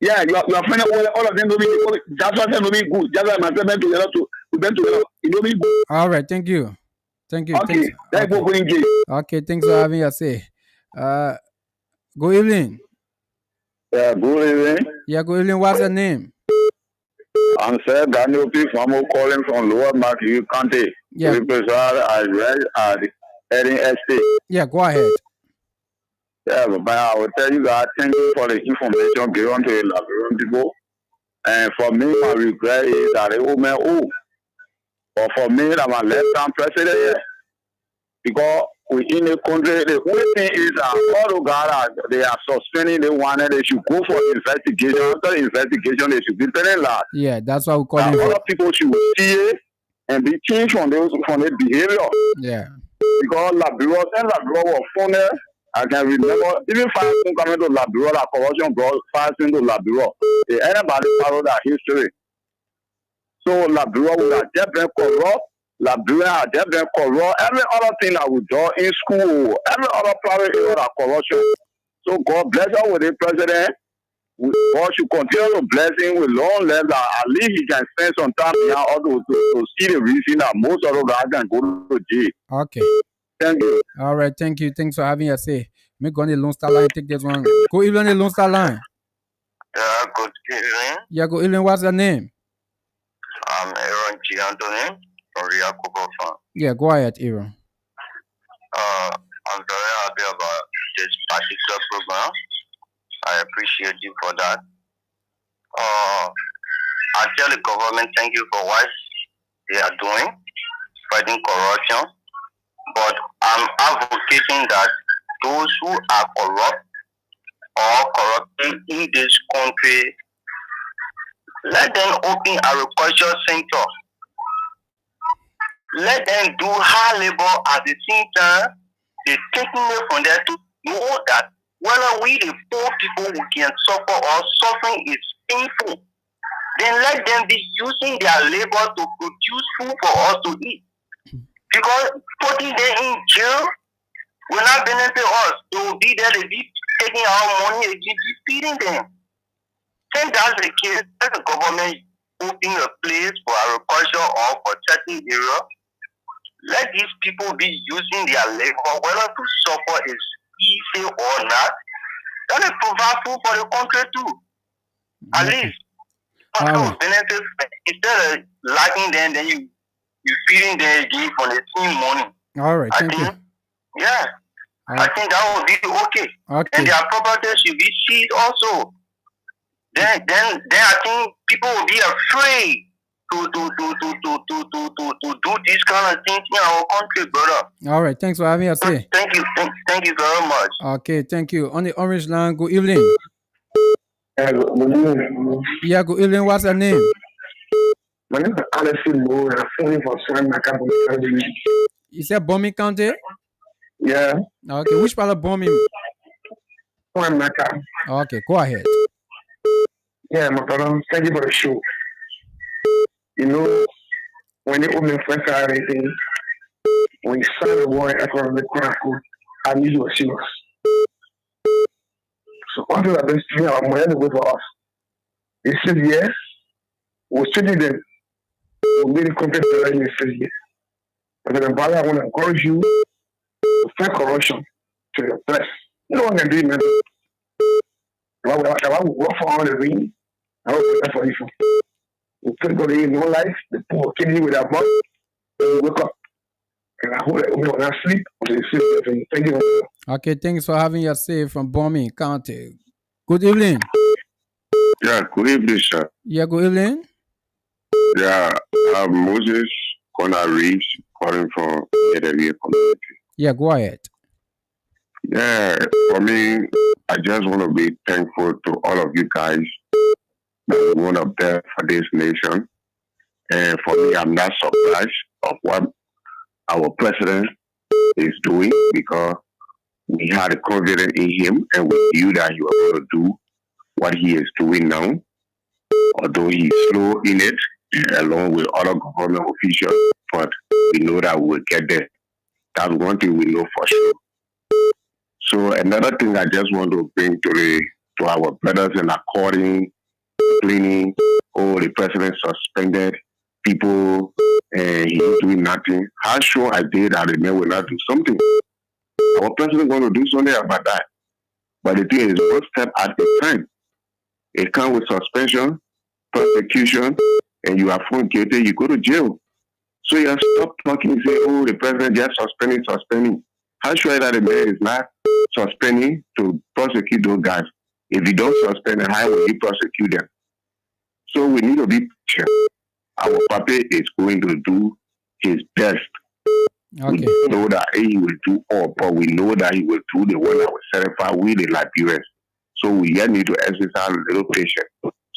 Yeah, you are finding all of them to be, that's why them to be good. That's why myself went together to bend together. It will be good. All right, thank you. Thank you. Okay, thanks. go in jail. Okay, thanks for having us say. Good evening. Yeah, good evening. Yeah, good evening. What's your name? I'm Sir Daniel P. Famo calling from Lower Mark County. Yeah. Represent at Heading Estate. Yeah, go ahead. Yeah, but I will tell you that thank you for the information given to the Liberian people. And for me, my regret is that the woman, but for me, I'm a left-hand president here. Because we in the country, the only thing is that all the guys they are suspending the one and they should go for investigation. After investigation, they should be telling that. Yeah, that's why we call him. Other people should see it and be changed from their behavior. Yeah. Because Labiro was funny. I can remember even fast coming to Labiro, like corruption brought fast into Labiro. Anybody follow that history? So Labiro would have just been corrupt. Liberia had just been corrupt. Every other thing that we do in school, every other private area of corruption. So God bless us with the president. God should continue to bless him with long life that at least he can spend some time here also to see the reason that most of the guys can go to jail. Okay. Thank you. All right, thank you. Thanks for having us say. Me go on the Lone Star line, take this one. Go evening, the Lone Star line. Yeah, good evening. Yeah, go evening. What's your name? I'm Aaron G. Anthony from Rio Coco Farm. Yeah, go ahead, Aaron. I'm very happy about this particular program. I appreciate you for that. I tell the government thank you for what they are doing, fighting corruption. But I'm advocating that those who are corrupt or corrupting in this country, let them open agriculture center. Let them do hard labor at the same time. They're taking it from there to know that whether we the poor people who can suffer or suffering is painful, then let them be using their labor to produce food for us to eat. Because putting them in jail will not benefit us. They will be there, they be taking our money and be feeding them. Since that's the case, let the government open a place for agriculture or for certain area. Let these people be using their labor, whether to suffer is easy or not. Let them provide food for the country too. At least, benefit instead of lacking them, then you feeding them again for the same money. All right, thank you. Yeah, I think that would be okay. And their property should be seized also. Then I think people will be afraid to do this kind of things in our country, brother. All right, thanks for having us here. Thank you very much. Okay, thank you. On the orange line, good evening. Good evening. Yeah, good evening. What's your name? My name is Alexi Moore, and I'm phoning from Swan Macabre County. You said Bombing County? Yeah, Okay, which part of Bombing? Swan Macabre. Okay, go ahead. Yeah, my brother, thank you for the show. You know, when you open first everything, when you sign the war across the Chronicle, I knew you were serious. So all of this thing are more than for us. He said yes, we're studying them. We're really compared to the he said yes. But then I want to encourage you to fight corruption to your place. No one can do it, man. I will work for all the ring. I will put that for you. You think of it in your life, the poor kill you with that money, and you wake up. And I hold it when I sleep. Thank you. Okay, thanks for having your say from Bombing County. Good evening. Yeah, good evening, sir. Yeah, good evening. Yeah, I'm Moses KONAH Reeves, calling from the community. Yeah, go ahead. Yeah, for me, I just want to be thankful to all of you guys that are one up there for this nation. And for me, I'm not surprised of what our president is doing because we had confidence in him and we knew that he was going to do what he is doing now. Although he's slow in it, along with other government officials, but we know that we'll get there. That's one thing we know for sure. So another thing I just want to bring to our brothers in according, cleaning, the president suspended people and he's doing nothing. How sure I did that the man will not do something? Our president going to do something about that. But the thing is, one step at a time. It comes with suspension, prosecution, and you are found guilty, you go to jail. So you have to stop talking and say, the president just suspending. How sure that the man is not suspending to prosecute those guys? If you don't suspend them, how will you prosecute them? So we need to be patient. Our papi is going to do his best. Okay. We know that he will do all, but we know that he will do the one that will satisfy with the Liberians. So we just need to exercise a little patience.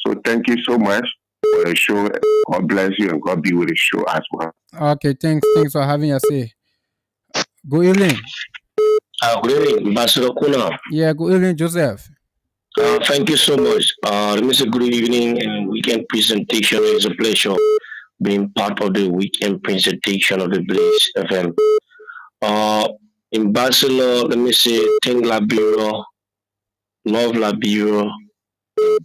So thank you so much for the show. God bless you and God be with the show as well. Okay, thanks for having us say. Good evening. Good evening, Ambassador KONAH. Yeah, good evening, Joseph. Thank you so much. Let me say good evening and weekend presentation. It's a pleasure being part of the weekend presentation of the Blaze FM. Ambassador, let me say thank Liberia, love Liberia,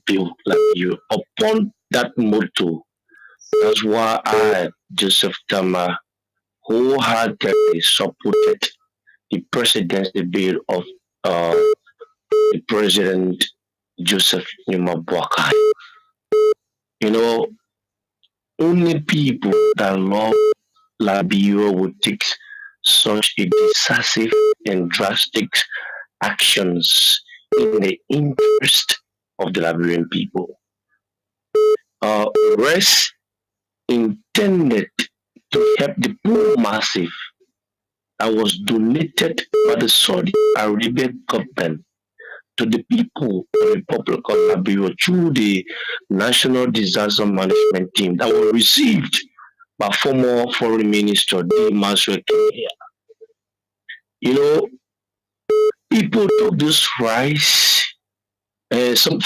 build Liberia. Upon that motto, that's why I, Joseph Tama, wholeheartedly supported the presidency bill of the President Joseph Boakai. You know, only people that love Liberia would take such a decisive and drastic actions in the interest of the Liberian people. Rest intended to help the poor massive that was donated by the Saudi Arabian government to the people of the Republic of Liberia through the National Disaster Management Team that was received by former Foreign Minister Dimas Kenya. You know, people took this rice.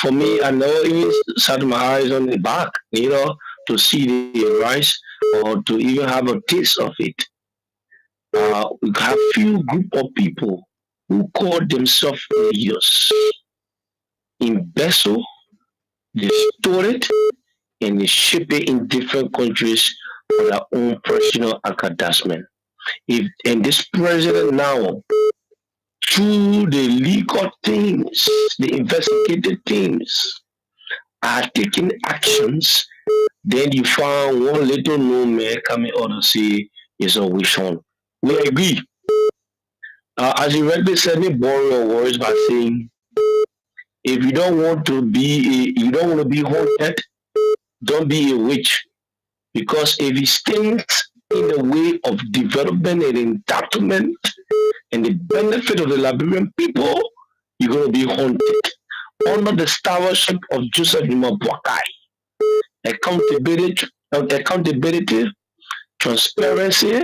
For me, I know even sat my eyes on the back, to see the rice or to even have a taste of it. We have few group of people who call themselves religious. In vessel, they store it and they ship it in different countries for their own personal advancement. And this president now, through the legal teams, the investigative teams, are taking actions, then you find one little known man coming out and say it's a wish on. We agree. As you rightly said, me borrow your words by saying, if you don't want to be haunted, don't be a witch. Because if it stands in the way of development and entitlement and the benefit of the Liberian people, you're going to be haunted. Under the stewardship of Joseph Boakai, accountability accountability, transparency,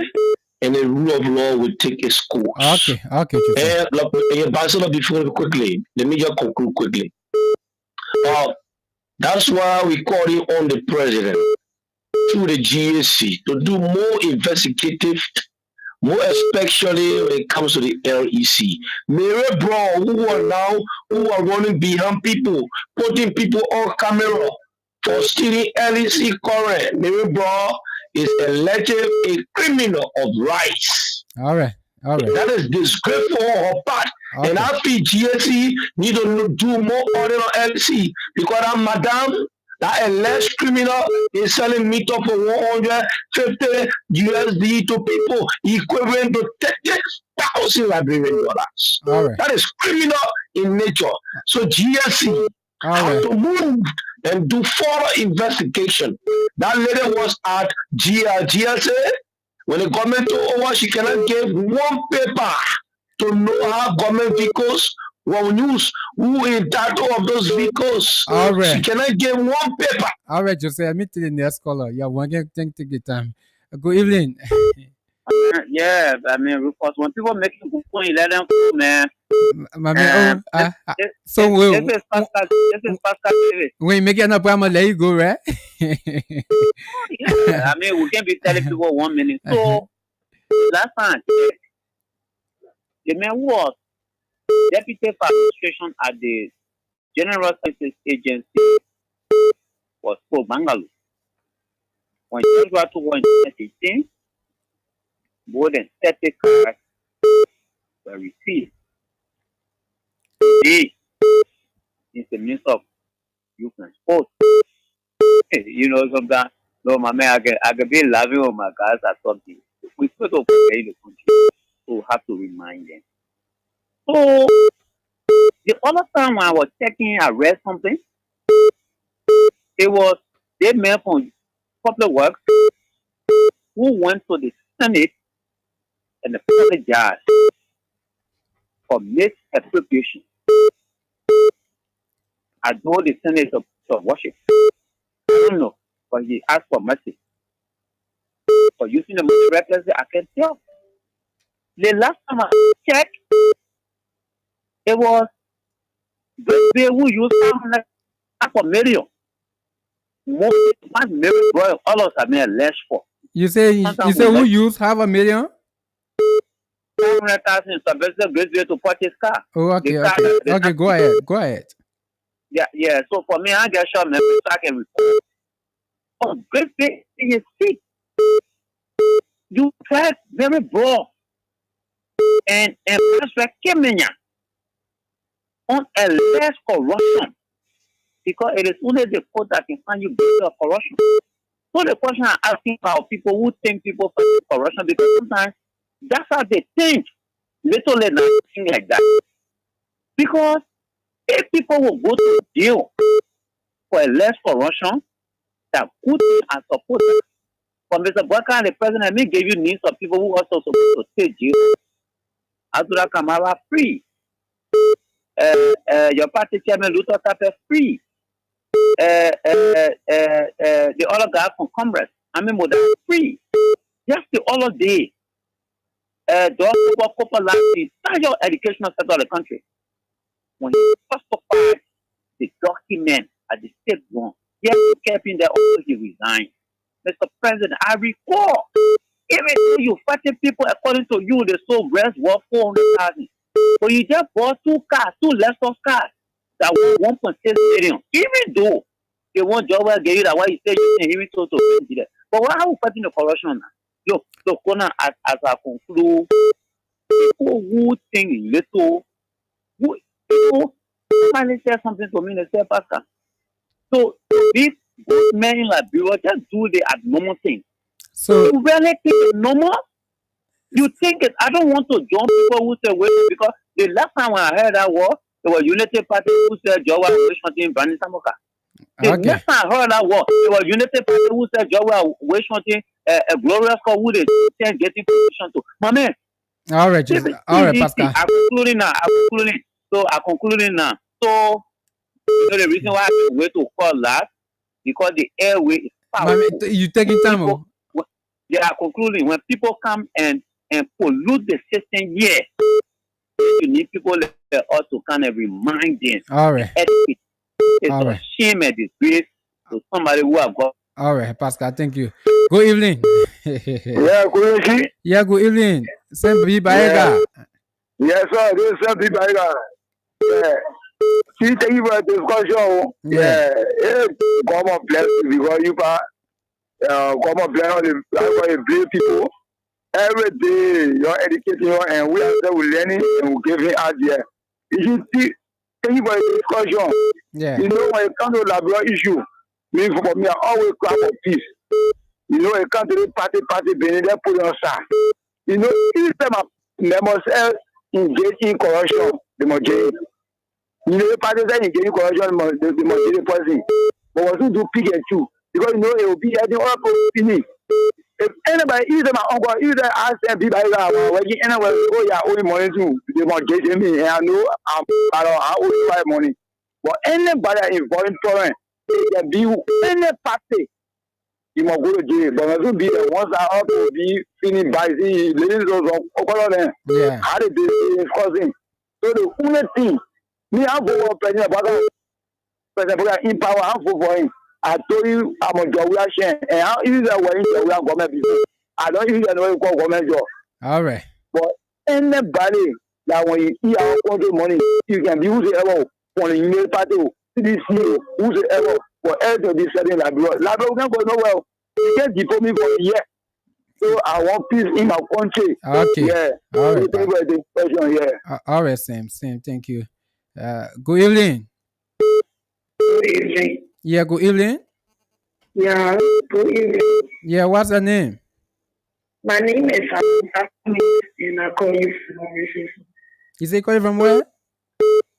and the rule of law will take its course. Okay, Joseph. And look, before quickly, let me just conclude quickly. Uh, that's why we call it on the president through the GAC to do more investigative, more especially when it comes to the LEC. Mary Bro, who are running behind people, putting people on camera for stealing LEC current. Mary Bro is alleged a criminal of rights. All right. That is disgraceful on her part. Okay. And I feel GSC need to do more audit on LC because that madam, that alleged criminal is selling meat up for 150 USD to people equivalent to 30,000 Liberian dollars. All right. That is criminal in nature. So GSC have to move and do further investigation. That lady was at GSA. When the government took over, she cannot give one paper to know how government vehicles were used, who is title of those vehicles. All right. She cannot give one paper. All right, Joseph, I'm to the next caller. Yeah, one thing, take the time. Good evening. Yeah, I mean, Rufus, when people make a good point, let them go, man. So this is Pascal David. When you make an appointment, let you go, right? Yeah, I mean, we can't be telling people 1 minute. So, last time, the man was deputy for administration at the General Services Agency was for Bangalore. When Joshua took one in 2018, more than 30 cars were received. He is the Minister of Youth and Sports. You know, sometimes, no, my man, I can be laughing on my guys at something. We sort of play the country, so we have to remind them. So, the other time when I was checking, I read something. It was they men from Public Works who went to the Senate and apologized for misappropriation. I know the Senate of worship. I don't know, but he asked for mercy for using the money recklessly. I can tell. The last time I checked, it was they who used $500,000. $1 million, all of us are less for. You say who used $500,000? 500,000 so basically great way to purchase car. Oh, okay, go ahead. Yeah. So for me, I get shot, man, so I can report. Oh, great way in your seat. You press very broad and press Kemenya on a less corruption because it is only the court that can find you guilty of corruption. So the question I'm asking about people who think people find corruption because sometimes that's how they think. Little and nothing like that. Because if people will go to jail for a less corruption, that good thing and support that. For Mr. Baka and the president, may give you names of people who also supposed to stay jail. Azura Kamara free. Your party chairman Luther Tape free. The other guy from Congress, I mean, free. Just the other day. Those who popularized the entire educational sector of the country. When he justified the document at the state one, he kept in there until he resigned. Mr. President, I recall, even though you fighting people according to you, the sold rest worth 400,000. But you just bought two Lexus cars that were 1.6 million. Even though they want job well get you that why you say you can even to there. But why are we fighting the corruption now? Look, KONAH, as I conclude, people who think little, somebody said something to me, they say, Pastor. So these good men in Liberia just do the abnormal thing. So you really think it's normal? You think it? I don't want to join people who say wait because the last time when I heard that word, it was Unity Party who said Jowa wish something Brandon Samoka. The next time I heard that word, it was Unity Party who said Jowa wish something a glorious call who they send getting position to. My man. All right, Pastor. I'm concluding now. I'm concluding now. So you know the reason why I wait to call that because the airway is power. You taking time? People, they are concluding when people come and pollute the system here, you need people like us to kind of remind them. All right. It's a shame and disgrace to somebody who have got. All right, Pascal, thank you. Good evening. Yeah, good evening. Yeah, good evening. Sembi Baega. Yes, sir. This is Sembi Baega. Yeah. See, thank you for the discussion. Yeah. God bless you because you God bless all the brave people. Every day you're educating you and we are still learning and we're giving out there. You see, thank you for the discussion. Yeah. You know, when it comes to labor issue, me for me, I always clap for peace. You know, it comes to the party, being there, put on side. You know, each time they must engage in corruption, they must jail. You know, the parties that engage in corruption, they must jail the person. But we do pick and choose. Because, you know, it will be at the other opinion. If anybody, either my uncle, either ask them people that are working anywhere, oh, yeah, only money too. They must jail me. And I know I owe five money. But anybody involved in foreign, they can be any party. You must go to jail. But I don't be the ones that ought to be feeling by the ladies of them. Yeah. How did they discussing? So the only thing, me, I go for President Biden in power, I vote for him. I told you I'm a job and how easy that way in the government people. I don't even know you call government job. All right. But anybody that when you eat our country money, you can be whosoever for the new party, CDC, whosoever. For everything to be setting Labrador. Labrador can go nowhere. You can't deport me for a year. So I want peace in my country. Okay. Yeah. All right. Yeah. All right, Sam. Thank you. Good evening. Good evening. Yeah, good evening. Yeah, good evening. Yeah, what's your name? My name is and I call you from racism. Is it calling from where?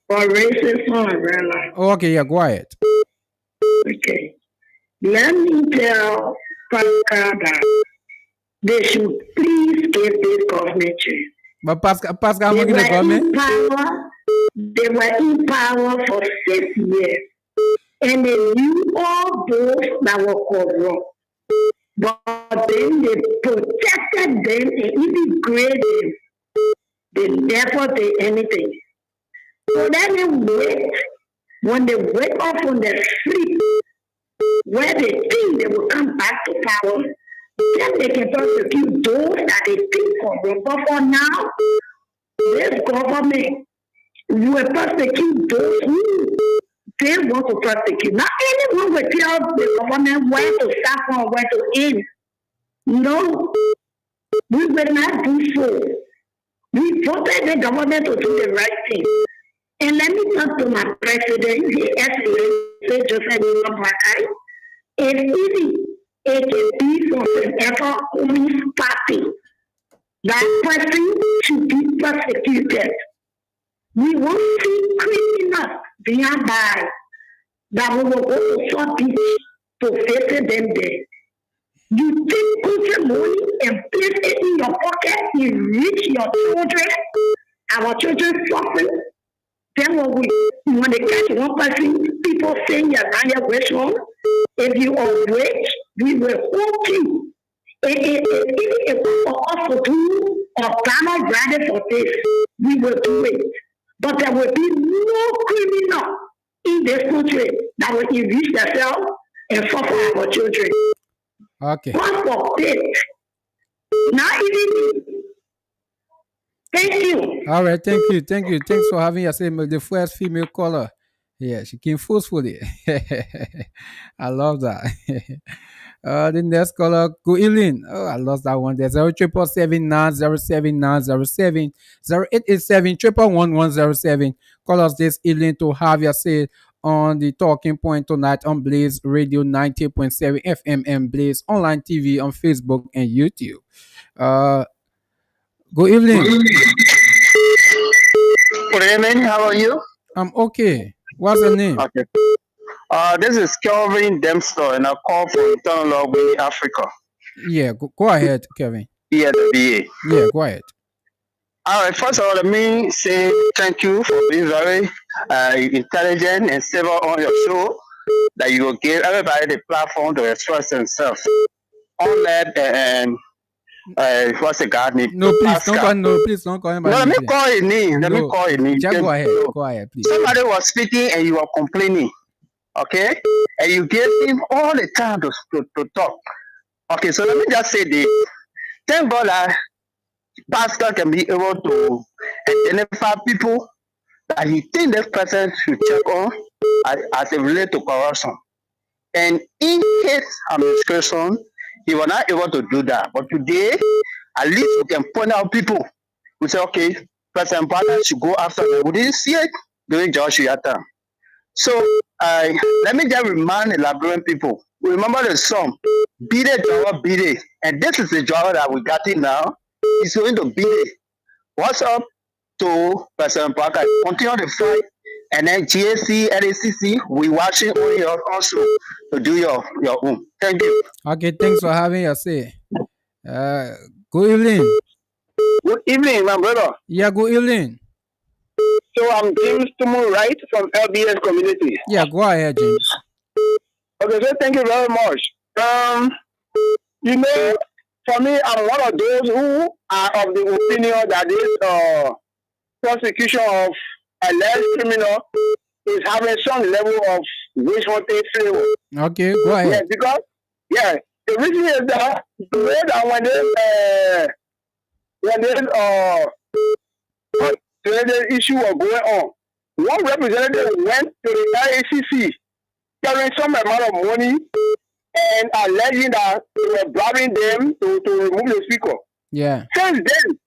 For racism umbrella. Oh, okay, yeah, go ahead. Okay. Let me tell Pascal that they should please give this government change. But Pascal, I'm the government. They were in power for 6 years. And they knew all those that were corrupt. But then they protected them and even graded them. They never did anything. So then they wait. When they wake up from their sleep, where they think they will come back to power, then they can prosecute those that they think corrupt. But for now, this government will prosecute those who they want to prosecute. Not anyone will tell the government where to start from, where to end. No, we will not do so. We voted the government to do the right thing. And let me talk to my president, His Excellency Joseph Boakai. It's easy. It can be from whoever owns party. That person should be prosecuted. We won't see criminals being by that we will go to some beach to visit them there. You take country money and place it in your pocket, you reach your children, our children suffering. Then when they catch one person, people saying you're not your rich one. If you are rich, we will hold you. If for us to do Obama granted for this, we will do it. But there will be no criminal in this country that will enrich themselves and suffer our children. Okay. God forbid. Not even. Thank you. All right, thank you. Thanks for having us. The first female caller. Yeah, she came forcefully. I love that. The next caller, good evening. Oh, I lost that one there. 0777907907887 0887 Call us this evening to have your say on the talking point tonight on Blaze Radio 90.7 FM and Blaze Online TV on Facebook and YouTube. Good evening. Good evening. How are you? I'm okay. What's your name? Okay. This is Kelvin Dempster, and I call from Internal Law in Africa. Yeah, go ahead, Kevin. Yeah, the BA. Yeah, go ahead. All right. First of all, let me say thank you for being very intelligent and civil on your show. that you will give everybody the platform to express themselves. Unless what's the guy name? No, please don't Pascal. call. No, please don't call him by No, let name. me Please. call his name. Let me No, call his name. just go ahead. So, Go ahead, please. somebody was speaking and you were complaining, okay? And you gave him all the time to talk. Okay, so let me just say this. Thank God that Pastor can be able to identify people that he think this person should check on as it relates to corruption. And in his administration, he was not able to do that. But today, at least we can point out people. We say, okay, President Biden should go after them. We didn't see it during Joshua time. So let me just remind the Liberian people. Remember the song, beat it, Jawa, beat it. And this is the Jawa that we got it now. He's going to beat it. What's up to President Parker? Continue the fight. And then GSC, LACC, we watching on your also to do your own. Thank you. Okay, thanks for having your say. Good evening. Good evening, my brother. Yeah, good evening. So I'm James Tumu Wright from LBS community. Yeah, go ahead, James. Okay, so thank you very much. You know, for me, I'm one of those who are of the opinion that this prosecution of alleged criminal is having some level of witch hunting flavor. Okay, go ahead. Yeah, because the reason is that the way that when the issue was going on, one representative went to the RACC carrying some amount of money and alleging that they were bribing them to remove the speaker. Yeah. Since then,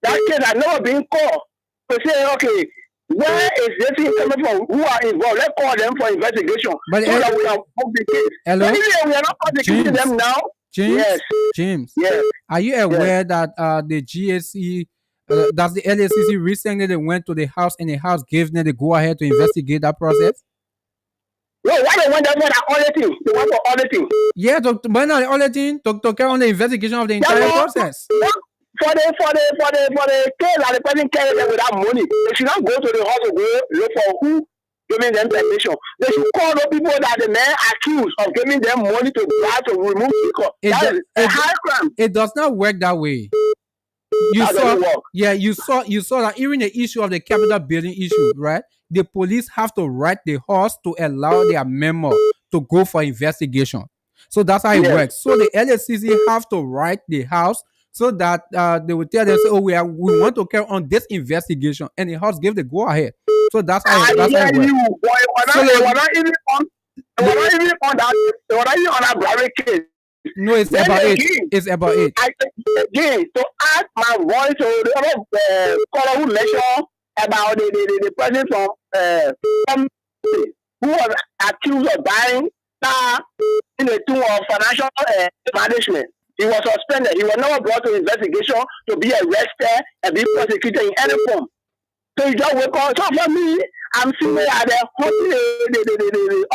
that case has never been called to say, okay, where is this thing coming from? Who are involved? Let's call them for investigation. But so that we can move the case. Hello? But if we are not prosecuting them now. James? Yes. James? Yes. Are you aware that the GSC, that's the LACC recently they went to the house and the house gave them the go ahead to investigate that process? No, why they went there for the auditing? They went for auditing. Yeah, but not the auditing to carry on the investigation of the entire process. For the case that the person carried them without money, they should not go to the house to go look for who giving them permission. They should call those people that the man accused of giving them money to try to remove speaker. That is a high crime. It does not work that way. You saw that even the issue of the Capitol building issue, right? The police have to write the house to allow their member to go for investigation. So that's how it works. So the LACC have to write the house so that they will tell them, say, oh, we want to carry on this investigation, and the house give the go ahead. So that's how it works. They were not even on that Brave case. No, it's then about it. It's about it. Again, to add my voice to the other caller who mentioned about the person from who was accused of buying in the tomb of financial management. He was suspended. He was never brought to investigation to be arrested and be prosecuted in any form. So you just wake up. So for me, I'm seeing at the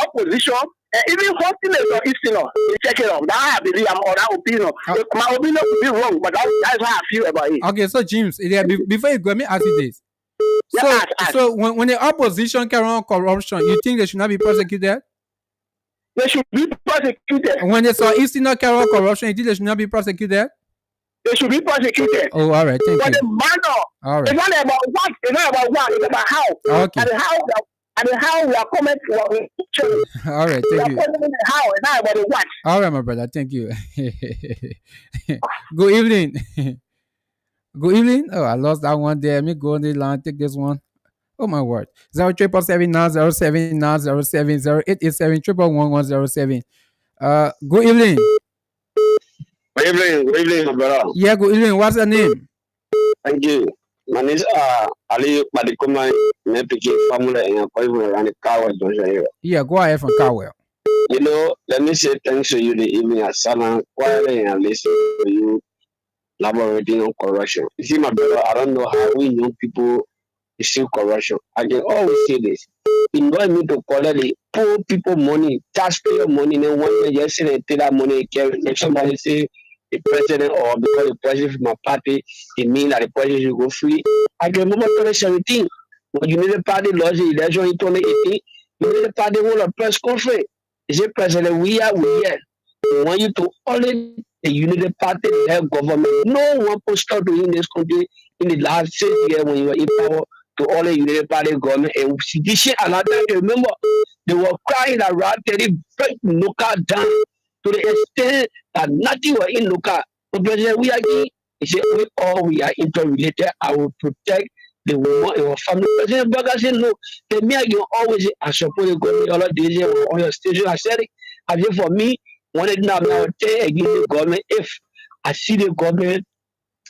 opposition. And even hosting or Eastern, check it out. That I believe I'm on that opinion. My opinion could be wrong, but that's how I feel about it. Okay, so James, before you go, let me ask you this. So when the opposition carry on corruption, you think they should not be prosecuted? They should be prosecuted. When they saw Eastern carry on corruption, you think they should not be prosecuted? They should be prosecuted. Oh, all right, thank you. But the manner, all right. It's not about what, it's about how. Okay. And how we are coming to all right, thank you. How and not about the what. All right, my brother, thank you. Good evening. Good evening. Oh, I lost that one there. Let me go on the line, take this one. Oh my word. 07779079070 088711107. Good evening. Good evening, my brother. Yeah, good evening. What's your name? Thank you. My name is Ali Madikuma, Nepiki family, and I'm around the Cowell. Yeah, go ahead from Cowell. You know, let me say thanks to you the evening at Sana, quietly and listen to you elaborating on corruption. You see, my brother, I don't know how we young people see corruption. I can always say this. You want me to collect the poor people money, taxpayer money, and one day yesterday take that money, if somebody say the president or because the president from my party, it means that the president should go free. I can remember 2017 when you need a party lost the election in 2018. Unity Party hold a press conference. They say, President, we here. We want you to audit the Unity Party led government. No one pushed out to you in this country in the last 6 years when you were in power to audit Unity Party government. And this shit, and I don't remember, they were crying around, they break local down to the extent that nothing was in local. So President, we are here. He said, we are interrelated. I will protect the woman and her family. President Baga said, no, the me again always say, I support the government all of this on your station. I said it. I said, for me, when it now tell against the government, if I see the government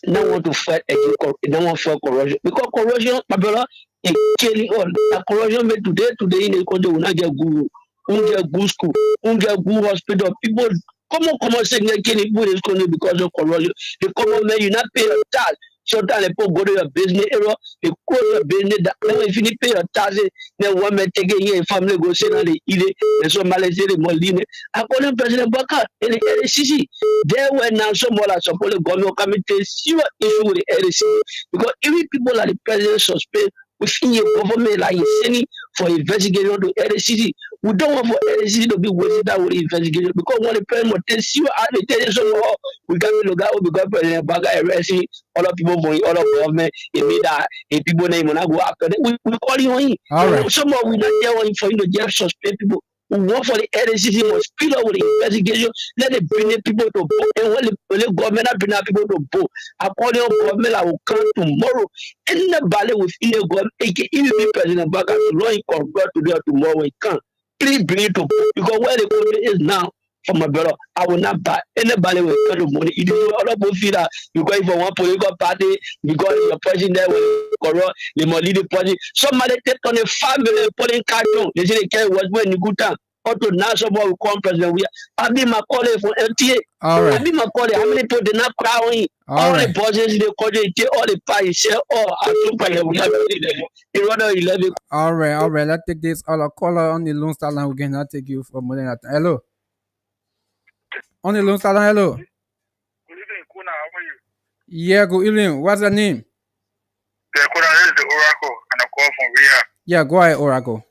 no want to fight against no want fight corruption. Because corruption, my brother, is killing all. The corruption made today in the country will not get good, won't get good school, won't get good hospital. People come on saying they killing people in this country because of corruption. The common man, you not pay your tax. Sometimes people go to your business area, they close your business. Now if you need pay your taxes, then one man take it here, family go sit down, they eat it, and somebody say they more lean it. According to President Baka, in the LCC, there were now someone that support the government coming to serious issue with the LCC. Because even people like the president suspect within your government like sending for investigation to LCC. We don't want for LCC to be wasted out with the investigation because when the president takes you out, they tell you someone, we got to look out because President Baka arresting all of people from all of government, it made that people name when I go after them. We call you on him. All right. Someone we not there for you to just suspect people. We want for the LCC must speed up with the investigation. Let it bring the people to book. And when the government bring the people to book, according to government, I will come tomorrow. And the ballet within the government, even the president back at the law in congress today or tomorrow, it can. Please bring it to book. Because where the country is now, for my brother, I will not buy anybody with kind of money. It is all about feel that you go for one political party, because your president there will corrupt, they must lead the party. Somebody take on a 5 million polling carton. They say they carry was when you good time. Or to now somebody will come president. We I be my colleague for LTA. All right. I be my colleague. How many people did not cry on him? All right. the bosses in the country, all the parties share all I super we have in rather 11. All right. Let's take this other caller on the Lone Star line. We cannot take you for more than that. Hello. On the Lone Star line, hello. Good evening, KONAH. How are you? Yeah, good evening. What's your name? Yeah, KONAH, this is the Oracle, and I call from Riyadh. Yeah, go ahead, Oracle.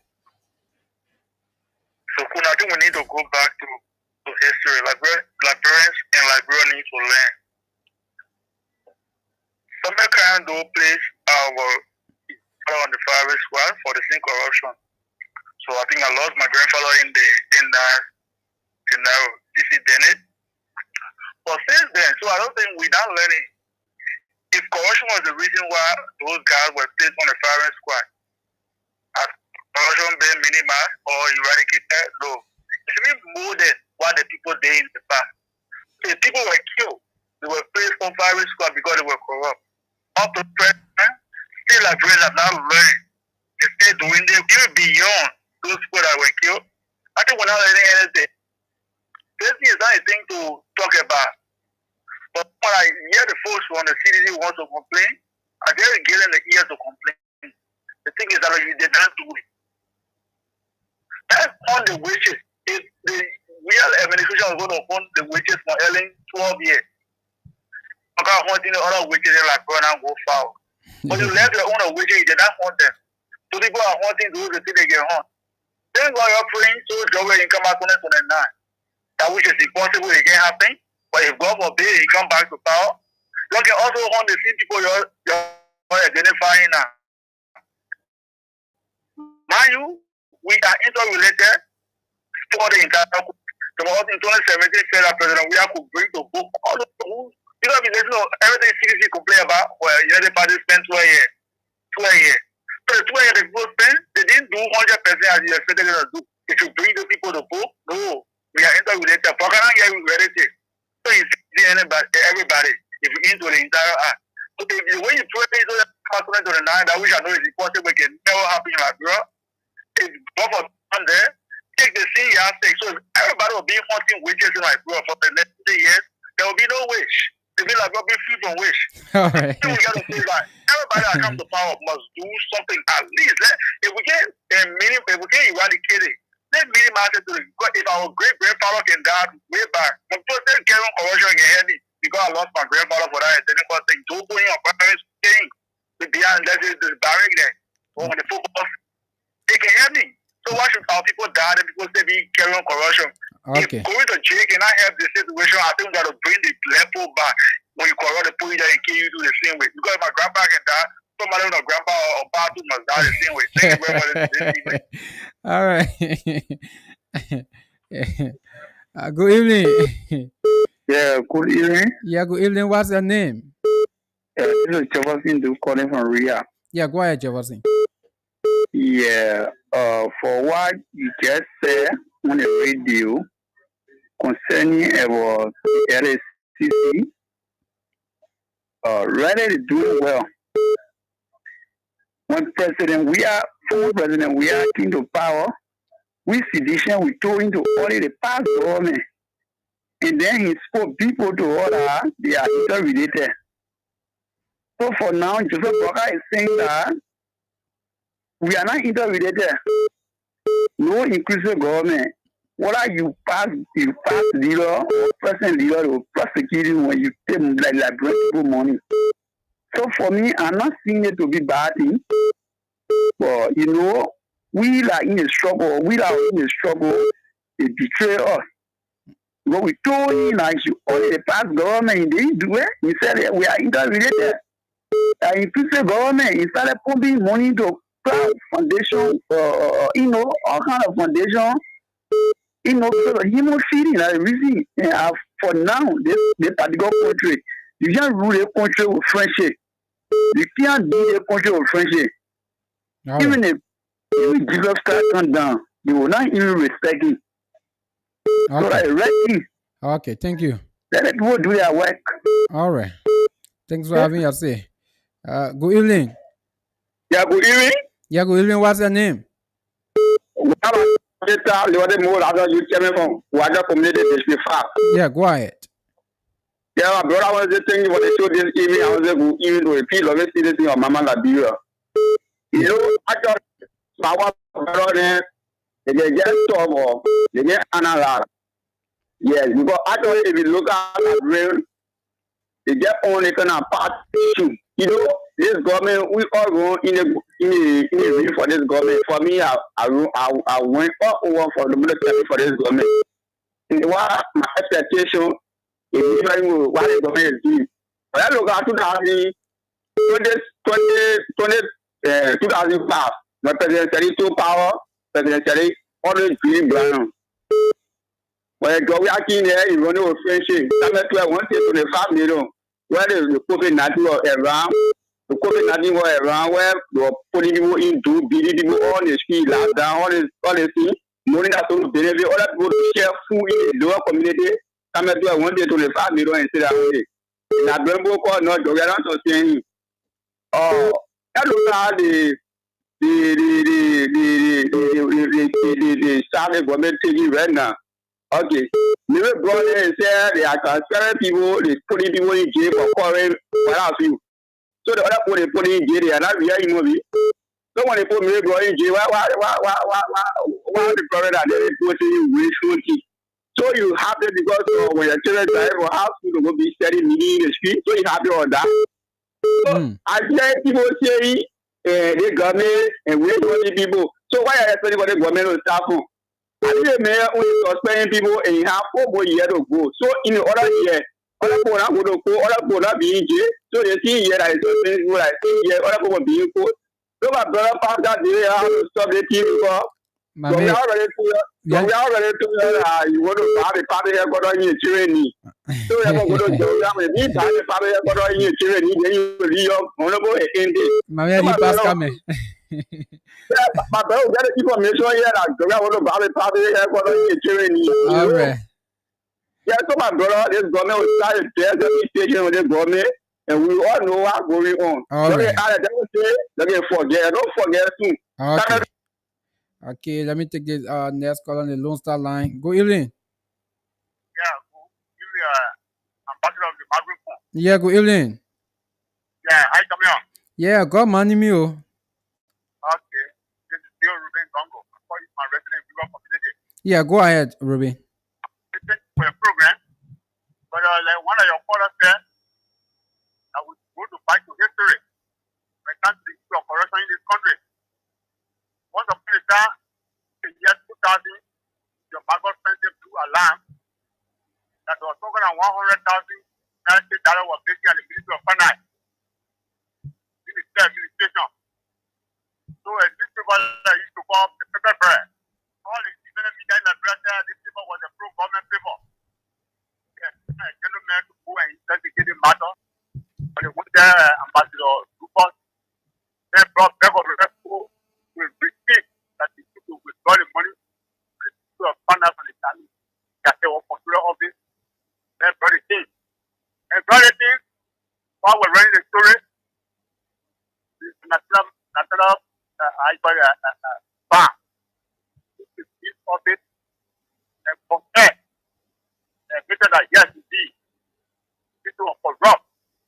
So, KONAH, I think we need to go back to history. Librarians and Liberians need to learn. Some kind of place on the fire squad for the same corruption. So I think I lost my grandfather in that DC Bennett. But since then, so I don't think we're not learning. If corruption was the reason why those guys were placed on the firing squad, has corruption been minimized or eradicated? No. It should be more than what the people did in the past. If people were killed, they were placed on firing squad because they were corrupt. Up to present, still Liberians have not learned. They're still doing them, even beyond those people that were killed. I think we're not learning anything. This is not a thing to talk about. But when I hear the folks from the CDC want to complain, I dare getting the ears to complain. The thing is that they don't do it. That's on the wages. If the real administration was going to fund the wages for earning 12 years, because wanting the other wages like going and go foul. But you left your own wages, they don't want them. So people are wanting to do the thing they get on. Then while you're praying, so job will come out 2029. That which is impossible, it can happen. But if God forbid, he come back to power, you can also want to see people you're identifying now. Mind you, we are interrelated for the entire country. So in 2017, federal president, we have to bring to book all the rules. You know, everything CDC complain about, well, the party spent 12 years. 12 years. So the 12 years they people spent, they didn't do 100% as you expected them to do. If you bring the people to book, no. We are interrelated. For Ghana, yeah, we related. So you see everybody, if you into the entire act. So when you pray to the continent to the nine, that which I know is impossible, it can never happen in Liberia. If God for there, take the same aspect. So if everybody will be hunting witches in Liberia for the next 3 years, there will be no wish. They will like be free from wish. All right. So we got to say that everybody that comes to power must do something at least. If we can eradicate it, let's minimize it to if our great grandfather can die way back. I'm still carrying corruption in head because I lost my grandfather for that identical thing. So putting our parents thing behind that is the barrier there. Or when the football, they can help me. So why should Okay. Going to jail cannot help the situation. I think we got to bring the level back. When you corrupt the police, and kill you do the same way. Because if my grandpa can die, somebody with a grandpa or Batu must die the same way. Thank you very much. All right. Good evening. Yeah, good evening. Yeah, good evening. What's your name? This is Jefferson Du calling from Ria. Yeah, go ahead, Jefferson. Yeah, for what you just said on the radio concerning about LSCC, rather is doing well. When former President we are came to power, we sedition, we told him to order the past government. And then he spoke people to order, they are interrelated. So for now, Joseph Walker is saying that we are not interrelated. No inclusive government. Whether you pass leader or present leader will prosecute you when you take like people money. So for me, I'm not seeing it to be bad thing. But you know, we are in a struggle. They betray us. But we told him like you only the past government, he didn't do it. He said that we are interrelated. Inclusive government, he started pumping money to cloud foundation, all kind of foundation, so human feeding, like reason. For now, this particular country, you can't rule a country with friendship. You can't lead a country with friendship. All Even right. if Jesus Christ come down, you will not even respect him. So Okay. like right thing, Okay, thank you. let the people do their work. All right. Thanks for having your say. Good evening. Yeah, good evening. Yeah, good evening. What's your name? Yeah, go ahead. Yeah, my brother, I was just thinking for the show this evening. I was able even to repeat of it, see this thing on Mama Labira. You know, I just, my brother, they get storm or they get analyzed. Yes, because actually, if you look at the real, they get only kind of part issue. You know, this government, we all go in a real for this government. For me, I went all over for the military for this government. And what my expectation is what the government is doing. But I look at 2005, my President Seri power, President Seri always green brown. When we are in there, you run over friendship. I'm not sure I want to the family, where the COVID-19 was around, the COVID-19 was around, where you're putting people into, beating people on the street, lockdown, all this thing, money that's going to benefit other people to share food in the lower community. I'm not sure I want to the family and say that way. In a Brembo call, not we are not saying, that was how the Southern government taking right now. Okay. New brother and say they are transferring people, they putting people in jail for calling what else you. So the other people they put in jail, they are not really movie. So when they put me brother in jail, why the brother that they put in wasteful key. So you have it because when your children drive or house to go be studying in the street, so you have it on that. So I hear people say the government and we don't people. So why are you expecting for the government to start from? I think mayor only suspending people and you have 4 more years to go. So in the other year, other people are going to go, other people are being jailed. So they see here that is suspending people, like other people being put. So my brother found that they have to stop the team because we are already you want to have a party here got on your children. So we are going to go down and meet the party here got on your children, then you will be your honorable and my brother, we got to keep on making sure here that we want to have a party here got on your children. All right. Yeah, so my brother, this government will start a test station with this government, and we all know what's going on. All right. Don't forget soon. Okay. Okay, let me take this next call on the Lone Star line. Good evening. Yeah, ambassador of the Maghreb. Yeah, good evening. Yeah, hi, come on. Yeah, God money me. Okay, this is Bill Ruben Congo. I call you my resident River community. Yeah, go ahead, Ruben. Thank you for your program. But like one of your callers said, I would go to back to history. When it comes to the issue of corruption in this country. Once upon a time, in the year 2000, your Maghreb friendship blew alarm that was talking on $100,000 was taken at the Ministry of Finance in the state administration. So a newspaper that used to call the paper bread. All the independent media in Nigeria said this paper was a pro-government paper. Yes, a gentleman to go and investigate the matter. But they went there, Ambassador RUFUS, then brought back of the people with receipt that the people withdraw the money to the Ministry of Finance and the Chinese. That they were controller office. Then brought the thing. And brought the thing while we're running the story. This national bank. This office and compare and make sure that yes, indeed, people are corrupt.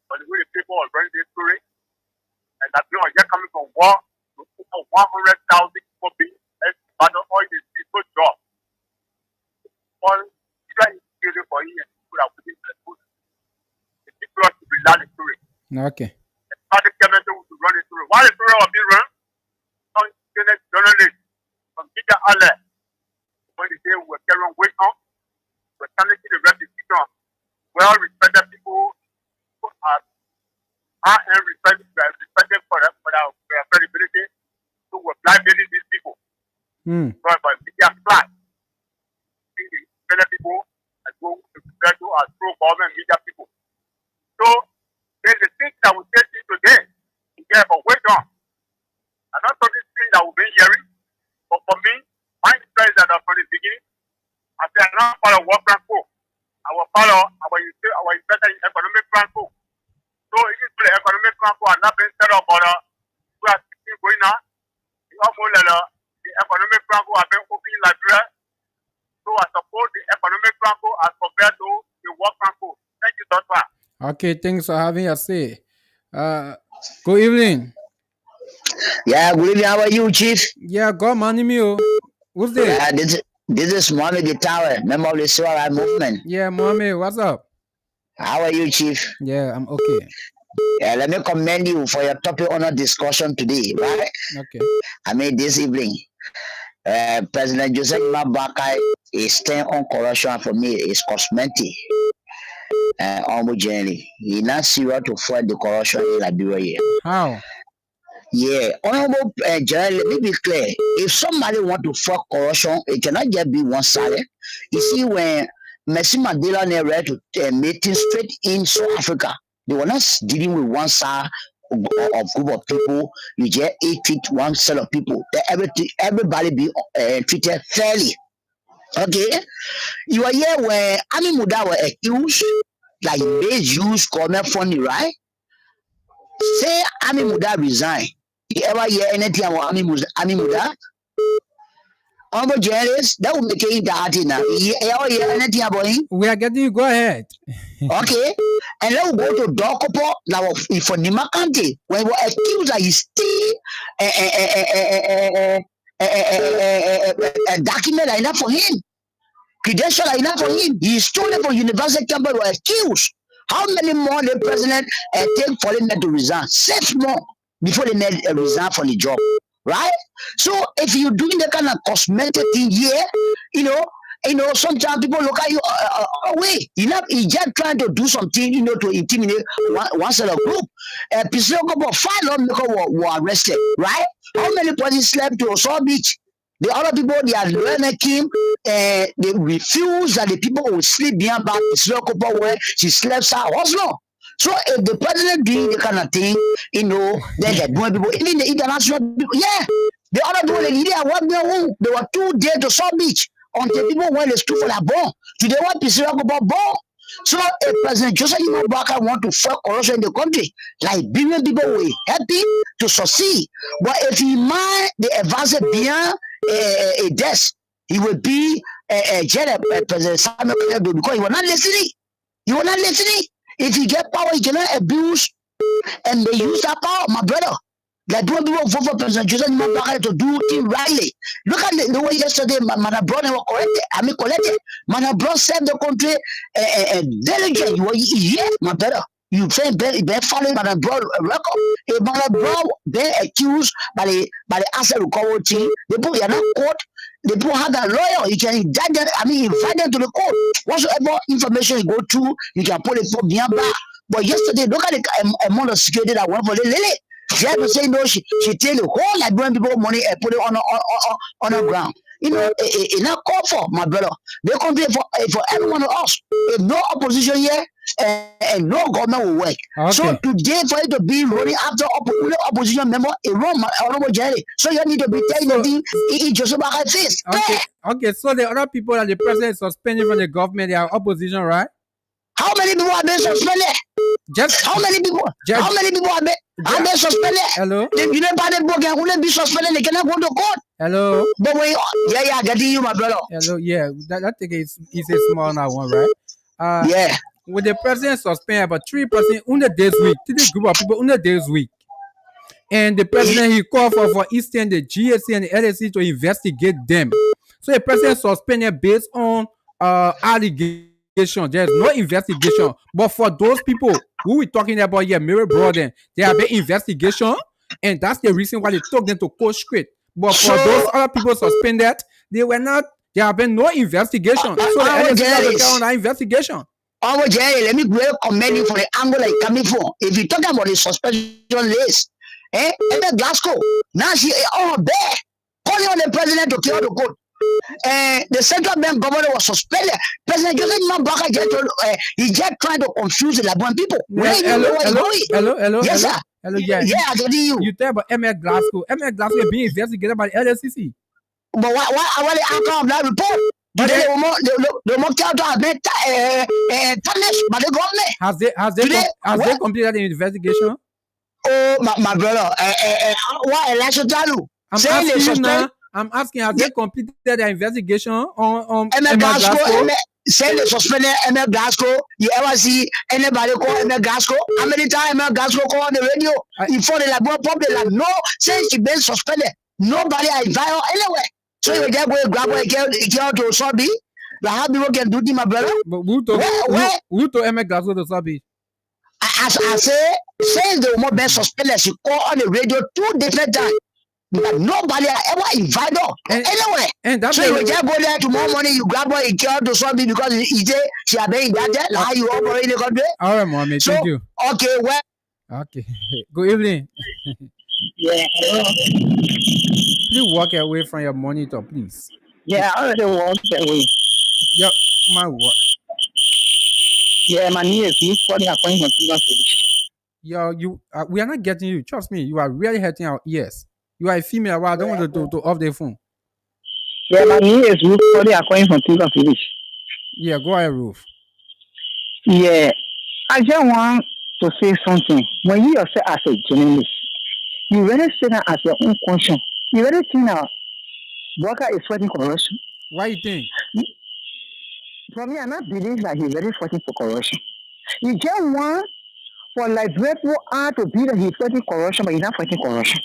But the way the people are running this story, and that people are just coming from war to over 100,000 people being battle all this people job. All try to get it for you and people are within the food. The people are to rely the story. Okay. How the government to run the story. Why the story was being run? Some internet journalists from media outlets, when they say we're carrying weight on, we're challenging the reputation of well-respected people who are and respected for their credibility, who were blackmailing these people. But media flag, independent people as well referred to as pro-government media people. So there's a thing that we say today, yeah, but wait on. I'm not talking things that we've been hearing, but for me, my experience that from the beginning, I said I'm not part of World Plan 4. I will follow our investor in economic plan 4. So if it's the economic plan 4 has not been set up, but we are still going on. The economic plan 4 has been open in Liberia. So I support the economic plan 4 as compared to the World Plan 4. Thank you, Dr. Okay, thanks for having us say. Good evening. Yeah, good evening. How are you, Chief? Yeah, God morning me. Who's there? Yeah, this is Mohammed the Tower, member of the Suara movement. Yeah, Mohammed, what's up? How are you, Chief? Yeah, I'm okay. Yeah, let me commend you for your topic on our discussion today, right? Okay. I mean, this evening, President Joseph Mabakai is staying on corruption for me is cosmetic. Almost generally, he's not serious to fight the corruption in Liberia. How? Yeah, honorable General, let me be clear. If somebody want to fight corruption, it cannot just be one sided. You see, when Messi Mandela never to make things straight in South Africa, they were not dealing with one side of group of people. You just treat one set of people. Everybody be treated fairly. Okay, you are here where Ami Muda were accused, like they use government funding, right? Say Ami Muda resign. You ever hear anything about Ami Muda? Honorable journalists, that will make it interesting now. You ever hear anything about him? We are getting you. Go ahead. Okay. And then we go to Dokopo, now for Nima County, when we were accused that he still a document enough for him. Credential enough for him. He stole it for university campus, were accused. How many more the president take for him to resign? 6 more before they resign from the job, right? So if you're doing that kind of cosmetic thing here, you know, sometimes people look at you away. You just trying to do something, to intimidate one set of group. People 5 were arrested, right? How many persons slept to Osor Beach? The other people, they are learning Kim, they refuse that the people will sleep behind back the where she slept her husband. So if the president doing the kind of thing, then they're doing people, even the international people, yeah. The other people, they were 2 days to South Beach until people went to stood for their ball. Today, what Pisiroko ball? So if President Joseph Baka want to fight corruption in the country, Liberian people will happy to succeed. But if he mind the advance beyond a desk, he will be a President Samuel because he was not listening. He was not listening. If he get power, he cannot abuse and they use that power, my brother. Like when people vote for President Joseph Baka to do things rightly. Look at the way yesterday Mana Brown was collected. Mana Brown served the country diligent. Yeah, my brother. You think they following Mana Brown record. If Mana Brown been accused by the asset recovery team, they put in a court. the people have a lawyer. You can indict them. I mean, invite them to the court. Whatsoever information you go through, you can put it for behind bar. But yesterday, look at the amount of security that went for the lily. She had to say no. She take the whole Liberian people money and put it on the ground. You know, it's not called for, my brother. They compete for every one of us. If no opposition here and no government will work. Okay. So today, for you to be running after opposition member, it wrong, honorable Jerry. So you need to be telling the thing in Joseph Bakai face. Okay, so the other people that the president is suspending from the government, they are opposition, right? How many people have been suspended? Just how many people? How many people have been suspended? Hello. You know, by the book, can only be suspended. They cannot go to court. Hello. But when yeah, getting you, my brother. Hello, yeah, that thing is a small now one, right? Yeah. With the president suspend about 3% under this week, to the group of people under this week, and the president he called for Eastern, the GSC and the LSC to investigate them. So the president suspended based on allegation. There's no investigation, but for those people who we talking about here, Mary Broden, there have been investigation, and that's the reason why they took them to court straight. But for those other people suspended, they were not. There have been no investigation. So the LSC has to go on that investigation. Oh, Jerry, let me commend you for the angle like coming from. If you talk about the suspension list, and then Glasgow, now she there, calling on the president to clear the code. The central bank governor was suspended. President Joseph Mambaka he just trying to confuse the Labuan people. Hello. Yes, sir. Hello, yeah. Yeah, I told you. You tell about MS Glasgow. MS Glasgow is being investigated by the LSCC. But what the outcome of that report? But they were carried out tarnished by the government. Has they completed the investigation? Oh, my brother. What election tell I'm asking, have they completed the investigation on MS Glasgow? Say they suspended MS Glasgow. You ever see anybody call MS Glasgow? How many times MS Glasgow call on the radio? Before they like no, since she been suspended. Nobody invite her anywhere. So you just go grab her girl to Sobi. But how people can do this, my brother? But who told MS Glasgow to Sobi? As I say, since they were been suspended, she called on the radio 2 different times. But nobody ever invited her anywhere. And so you just go there tomorrow morning, you grab her, you care to something because she had been invited. How you operate in the country? All right, Mohammed, thank you. Okay, well. Okay. Good evening. Yeah. Please walk away from your monitor, please. Yeah, I already walked away. Yep, my word. Yeah, my knee is for the appointment. Yo, we are not getting you. Trust me, you are really hurting our ears. You are a female. I don't want to off the phone. Yeah, my knee is for the appointment from Village. Yeah, go ahead, Ruth. Yeah, I just want to say something. When you yourself as a journalist, you really say that as your own conscience. You really think that Walker is fighting corruption. Why you think? For me, I not believe that he's really fighting for corruption. You just want for like people are to be that he's fighting corruption, but he's not fighting corruption.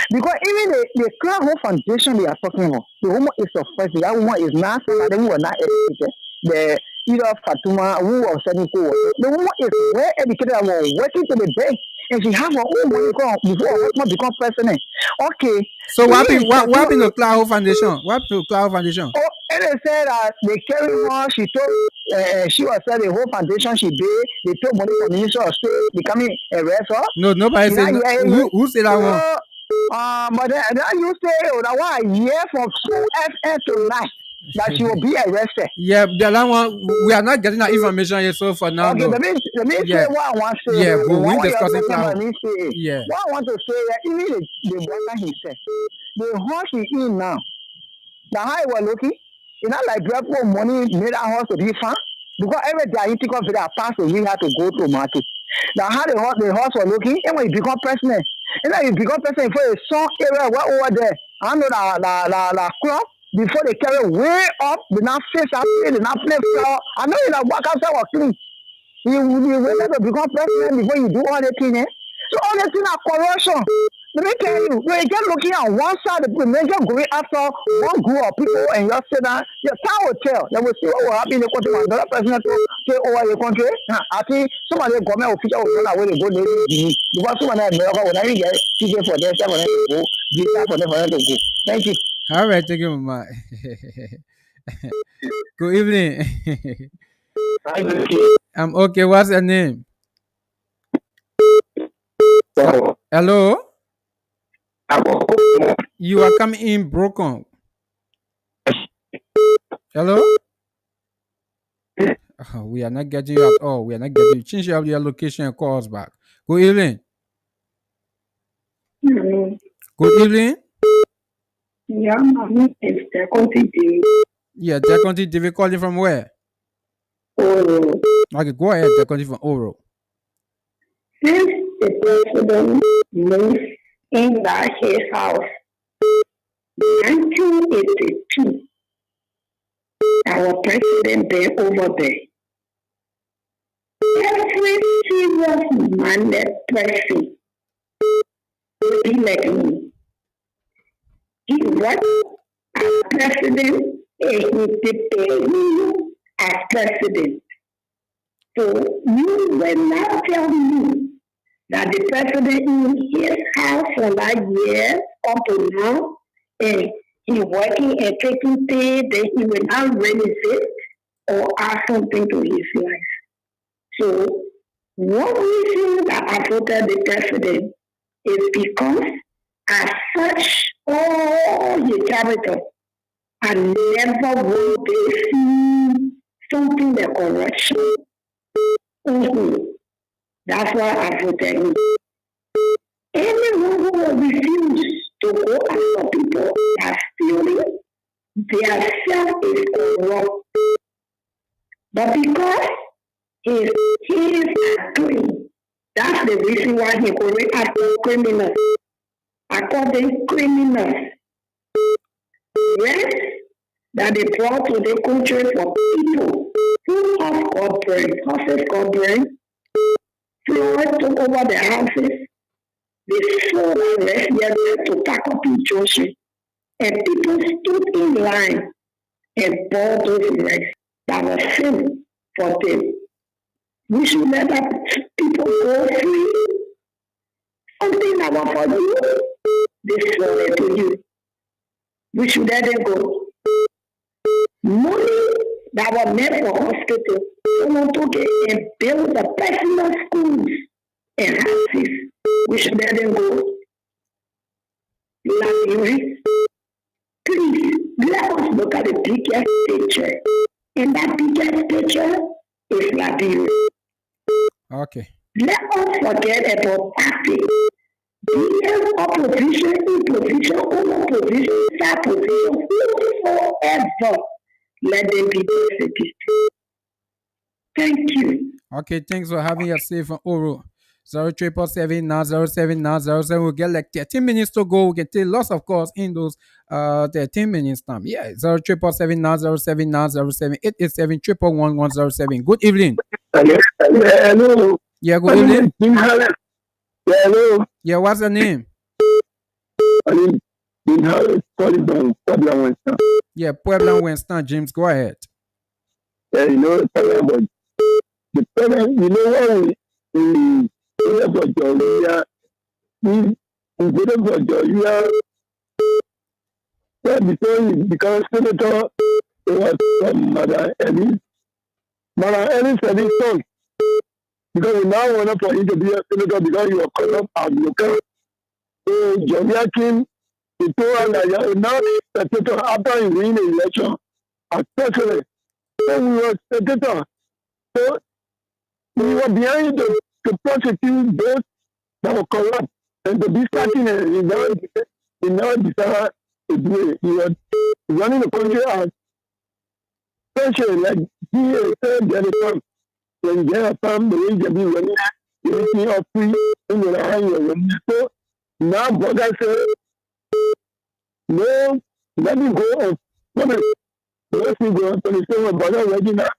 Because even the Crown Home Foundation they are talking about, the woman is suffering. That woman is not somebody who are not educated. The either Fatuma who was sending forward. The woman is well educated and working to the bank, and she has her own money before her husband become president. Okay. So what happened to Crown Home Foundation? What happened to Crown Home Foundation? Oh, and they said that they carry her. She told she was said the whole foundation she paid. They took money from the Ministry of State becoming a wrestler. No, nobody said. Who said that one? But then you say that one a year from school FM to night that she will be arrested. Yeah, the other one we are not getting that information yet. So for now, okay, let me say what I want to say. Yeah, but we discussing now. Yeah, what I want to say that even the brother himself, the horse he in now, the how he was looking, it's not like people money made that horse to be fun because every day he think of that pass we have to go to market. Now how the horse was looking, and when he become president. And then you become person for a song area right over there. I know the crop before they carry way up, they not face up, they not play floor. I know you like walk outside or clean. You wait to become president before you do all the things. So all the things are corruption. Let me tell you, when you just looking at one side of the major going after one group of people and you say that your time will tell. They will see what will happen in the country. Another president to take over the country. I think some of the government officials will know where they go. Because some of them America will not get people for them to go. Visa for them to go. Thank you. All right, thank you, Mama. Good evening. I'm okay. What's your name? Hello? You are coming in broken. Hello? We are not getting you at all. We are not getting you. Change your location and call us back. Good evening. Good evening. Yeah, mommy is the country. Yeah, Deconti TV calling from where? Oh, Okay, go ahead, Deconti from Oro. since the president moved in that his house, 1982, our president been over there. Every serious minded person will be like me. He worked as president and he prepared me as president. So you will not tell me that the president in his house for that year up to now, and he working and taking pay, then he will not renovate or add something to his life. So one reason that I voted the president is because as such all his character, I never want to see something like corruption. That's why I voted him. Anyone who will refuse to go after people that feeling their self is corrupt, but because he is clean, that's the reason why he correct after criminals. According criminals, rest that they brought to the country for people who have got brain, horses got brain, Floyd took over their houses, they sold the rest here to pack up in Joshua. And people stood in line and bought those rights that were sin for them. We should let that people go free. Something that was for you, they sold it to you. We should let them go. Money that was meant for hospital, someone took it and built the personal schools and houses. We should let them go. Libraries. Please, let us look at the biggest picture. And that biggest picture is Liberia. Okay. Let us forget about party. BS opposition, imposition, over-position, side-position, whosoever. Let them be persecuted. Thank you. Okay, thanks for having us safe from Oro. 07779079007. We'll get like 13 minutes to go. We can take lots of calls in those 13 minutes time. Yeah, 07779079007. 887 Good evening. Hello. Yeah, good evening. Hello. Yeah, what's your name? Yeah, Puebla Winston. James, go ahead. Yeah, you know, the parent, you know what we for Georgia, we voted for Georgia, yeah, before he became senator, it was from Mother Ellis. Mother Ellis said his son, because we now want for him to be a senator because he was caught up as local. So Georgia came, he told her that you now the senator after he win the election as president. So we were senator. So we were behind to prosecute those that were corrupt and to be starting he now decided to do it. He was running the country as special, like he said the other time. When you get a farm, the way you be running, you see a free in the line. So now, brother said, no, let me go on. Let me go on. So they say, brother, Regina,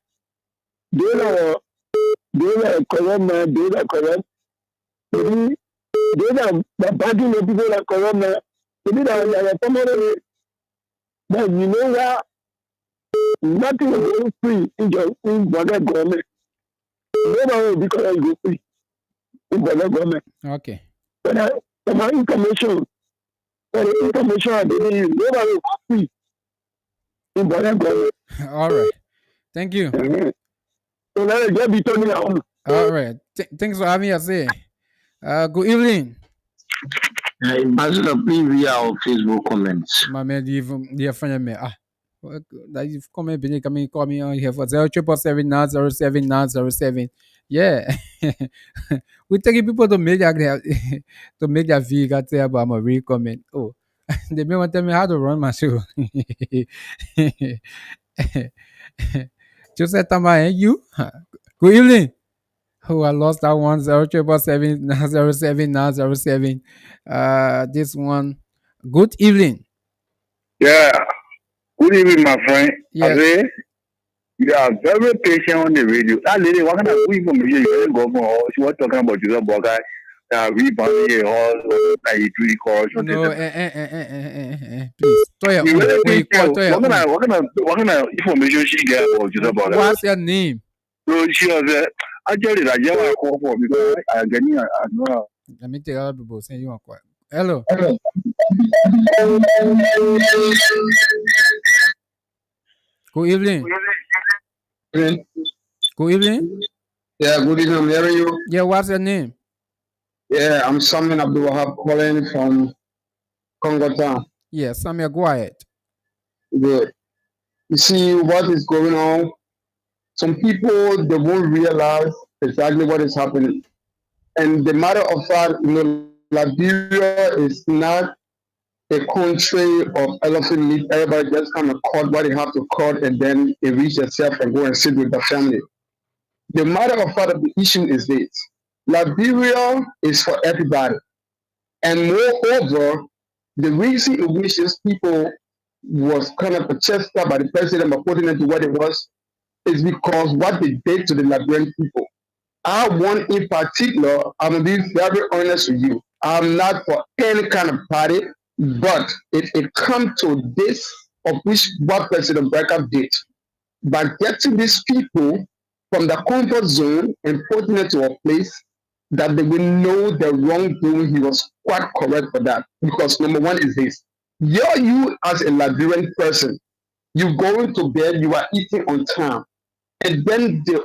they are corrupt, man, they are corrupt. They are backing the people that corrupt, man. They are somebody that you know that nothing is going free in brother government. Nobody will be corrupt, go free in brother government. Okay. But my information, For the information they need, nobody will free in Bonnet government. All right. Thank you. So let it just be turning around. All right. Thanks for having us here. Good evening. Ambassador, please read our Facebook comments. My man, you friend me. That you've come in, call me on here for 0777907. Yeah. We taking people to make their to make their view got there about my real comment. Oh, they may want to tell me how to run my show. Just said Tama and you. Good evening. Oh, I lost that one 0777907. This one. Good evening. Yeah. Good evening, my friend. Yeah. I say, you are very patient on the radio. That lady, what kind of good information you didn't go for? She was talking about you, Boga. We bought all like you do the corruption. No, please. What kind of information she get about you, Boga? What's your name? So she was actually like you are call for because I getting I know. Let me tell other people saying you are quiet. Hello. Good evening. Good evening. Yeah, good evening. I'm hearing you. Yeah, what's your name? Yeah, I'm Samuel Abdul Wahab calling from Congo Town. Yeah, Samuel, go ahead. Good. You see what is going on? Some people, they won't realize exactly what is happening. And the matter of fact, Liberia is not a country of elephant meat. Everybody just kind of cut what they have to cut and then they reach themselves and go and sit with the family. The matter of fact of the issue is this. Liberia is for everybody. And moreover, the reason in which these people was kind of protested by the president by putting it to what it was is because what they did to the Liberian people. I want in particular, I'm going to be very honest with you. I'm not for any kind of party, but if it comes to this, of which what President Breakup did, by getting these people from the comfort zone and putting it to a place that they will know the wrongdoing, he was quite correct for that. Because number one is this. You as a Liberian person, you going to bed, you are eating on time. And then the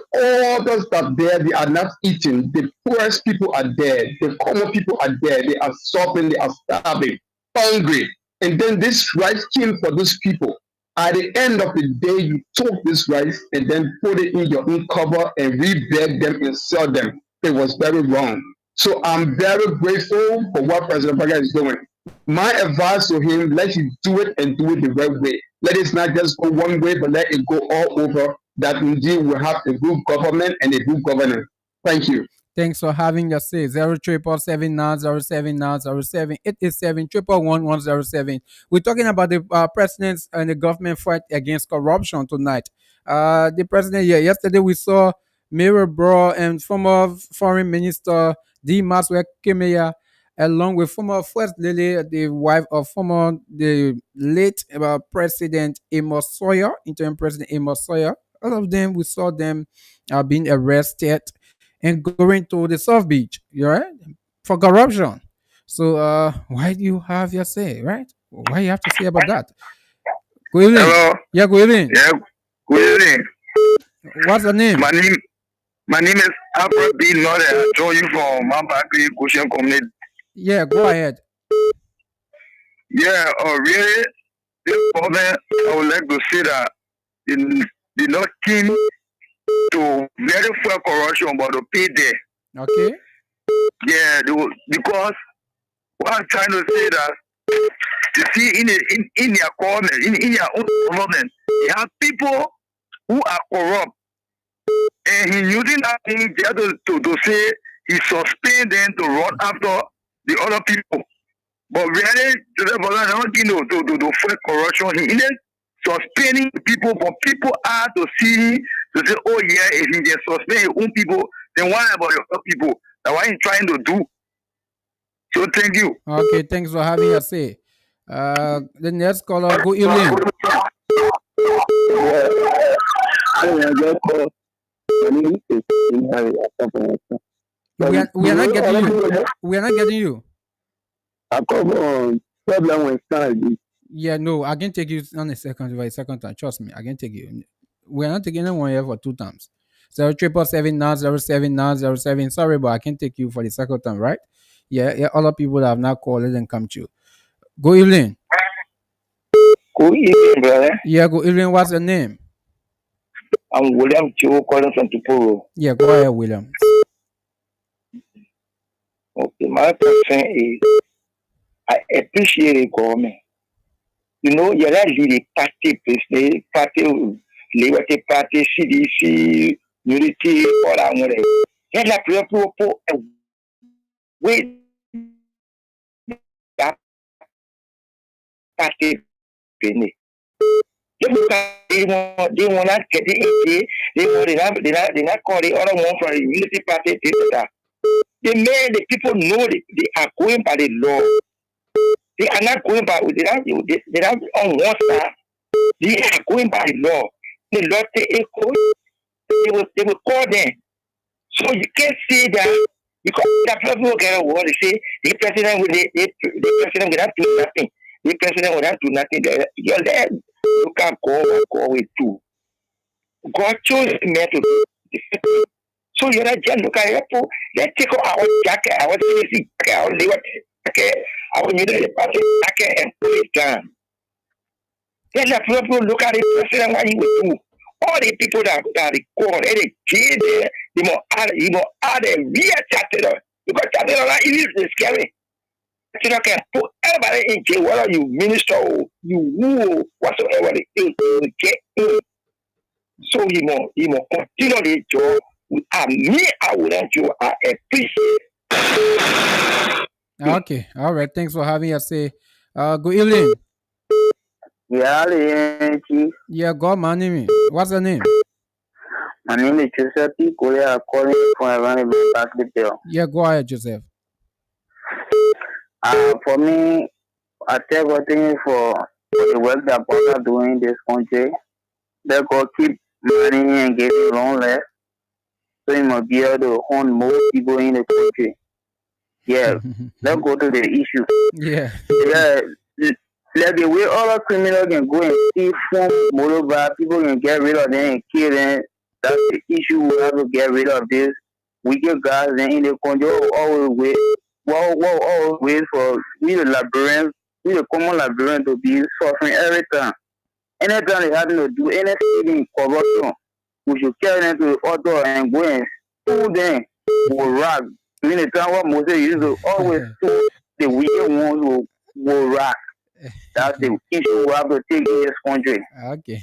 others that there, they are not eating. The poorest people are there. The common people are there. They are suffering. They are starving, hungry. And then this rice came for those people. At the end of the day, you took this rice and then put it in your own cover and rebag them and sell them. It was very wrong. So I'm very grateful for what President Baga is doing. My advice to him, let him do it and do it the right way. Let it not just go one way, but let it go all over. That indeed we have a good government and a good governance. Thank you. Thanks for having us say 0777907. It is 7111107. We're talking about the president's and the government fight against corruption tonight. The president here, yesterday we saw Mayor Bro and former foreign minister D. Maswell Kemeya, along with former First Lady, the wife of the late President Amos Sawyer, interim President Amos Sawyer. All of them, we saw them being arrested and going to the South Beach, you right? For corruption. So why do you have your say, right? Why you have to say about that? Good evening. Hello. Yeah, good evening. Yeah, good evening. What's the name? My name is Alfred B. Node. I join you from Mambakri Goshen Community. Yeah, go ahead. Yeah, really, this government, I would like to say that they not keen to verify corruption, but to pay there. Okay. Yeah, because what I'm trying to say that you see in your government, in your own government, you have people who are corrupt, and he's using that thing just to say he suspend them to run after the other people. But really, to fight corruption, he isn't suspending people, but people are to see to say, oh yeah, if he just suspend his own people, then why about the other people? That's what he's trying to do. So thank you. Okay, thanks for having us say. The next caller, good evening. We are not getting you. We are not getting you. I come on problem with time. Yeah, no, I can take you on a second time. Trust me, I can take you. We're not taking anyone here for 2 times. 0777907. Sorry, but I can take you for the second time, right? Yeah, yeah. Other people that have not called it and come to. Good evening. Good evening, brother. Yeah, good evening. What's your name? I'm William Joe calling from Tuporo. Yeah, go ahead, William. Okay, my question is, I appreciate the government. You know, you're not really party business, party, Liberty Party, CDC, Unity, all that one. You're not people wait that party business. They want to get the they not call the other one from the Unity Party. They made the people know they are going by the law. They are not going by they not on one side. They are going by the law. The law they will call them. So you can't say that because the people will get a word. They say the president will not do nothing. The president will not do nothing. You're there. You can't go away too. God chose men to do this. So you're not just look at it. Let's take our jacket, our CC, our liver jacket, our military party jacket and put it down. Then the people look at the president what he would do. All the people that call and they kill there, they more add a real chapter. Because chapter is scary. You can put everybody in jail, whether you minister or you woo whatsoever it is, you will get in. So you more continue the job. Me, I wouldn't do. I appreciate. Okay, all right. Thanks for having us. Say, good evening. Yeah, Chief. Yeah, God, my name. What's your name? My name is Joseph P. Korea, calling from around the Yeah, go ahead, Joseph. For me, I tell God thank you for the work that God are doing in this country. Let God keep money and giving long life, so you must be able to own more people in the country. Yeah, let's go to the issue. Yeah. Like the way all criminals can go and steal from motorbike, people can get rid of them and kill them. That's the issue. We have to get rid of this wicked guys and in the country. Always wait for we the labyrinth, we the common labyrinth to be suffering every time. Anytime they having to do anything in corruption, we should carry them to the author and go and sue them with rag. During the time what Moses used to always sue the wicked ones with rag. That's the issue we have to take in this country. Okay.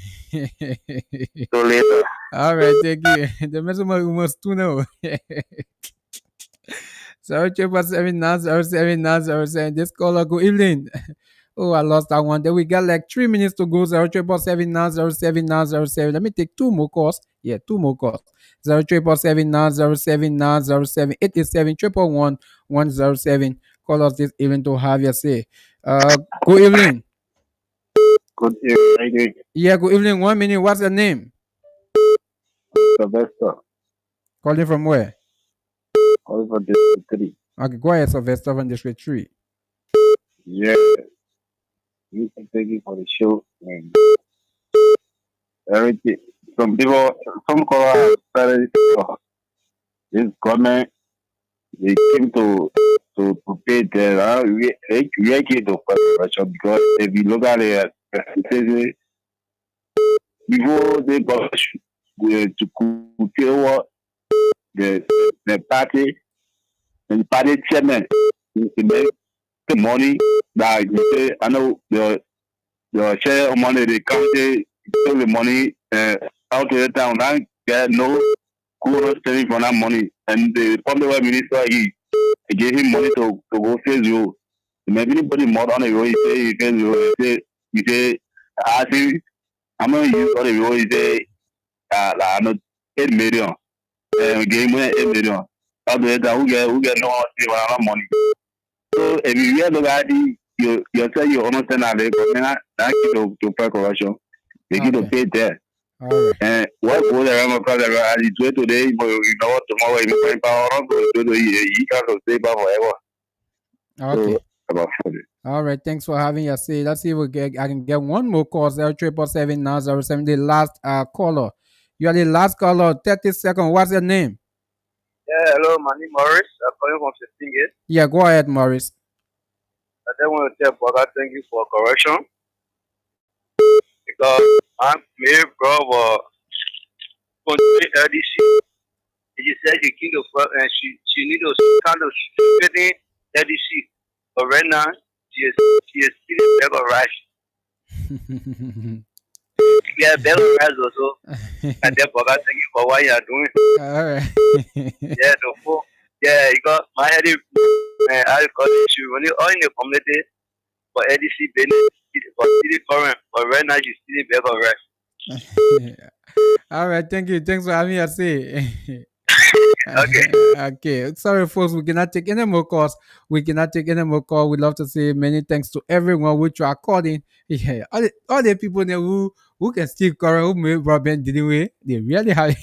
So later. All right, thank you. The message we must to know. 077907907. This caller, good evening. Oh, I lost that one. Then we got like 3 minutes to go. 0777907. Let me take two more calls. Yeah, two more calls. 0777907. 887-111-107. Call us this evening to have your say. Good evening. Good evening. Yeah, good evening. 1 minute. What's your name? Sylvester. Calling from where? Calling from District 3. Okay, go ahead, Sylvester from District 3. Yeah. We can thank you for the show and everything. Some callers started this government. They came to pay their we came to corruption because if you look at it, before they got to kill the party and the party chairman, they make the money that you say, I know the share of money they come take the money out to the town and get no cool saving for that money. And the public minister he gave him money to go face you. Maybe anybody more on the road, he say, I think I'm gonna use all the road, he say, I know 8 million. Game 8 million. Out there, who get no money. So if you hear the guy, you say you understand that they go to pay corruption. They need to pay there. And what goes around because as it's way today, you know what tomorrow if you pay power on to you can't stay power forever. Okay. So about 40. All right, thanks for having us. See, let's see if I can get one more call. 077907, the last caller. You are the last caller. 30 seconds. What's your name? Yeah, hello, my name is Morris. I'm calling from 15 Gate. Yeah, go ahead, Morris. I just want to tell Boga thank you for correction because my married brother continuing LDC. She said she killed the first and she need to kind of straighten LDC. But right now, she is still a bag of rice. Yeah, bag of rice also. I tell Boga thank you for what you are doing. All right. Yeah, the full. Yeah, because my head is, I call it you when you all in the community for LDC business for city current, but right now she's still a bag of rice. All right, thank you. Thanks for having us. See. Okay. Okay. Sorry, folks. We cannot take any more calls. We cannot take any more calls. We'd love to say many thanks to everyone who tried calling. Yeah, all the people there who can still call, who made broadband didn't we? They really have.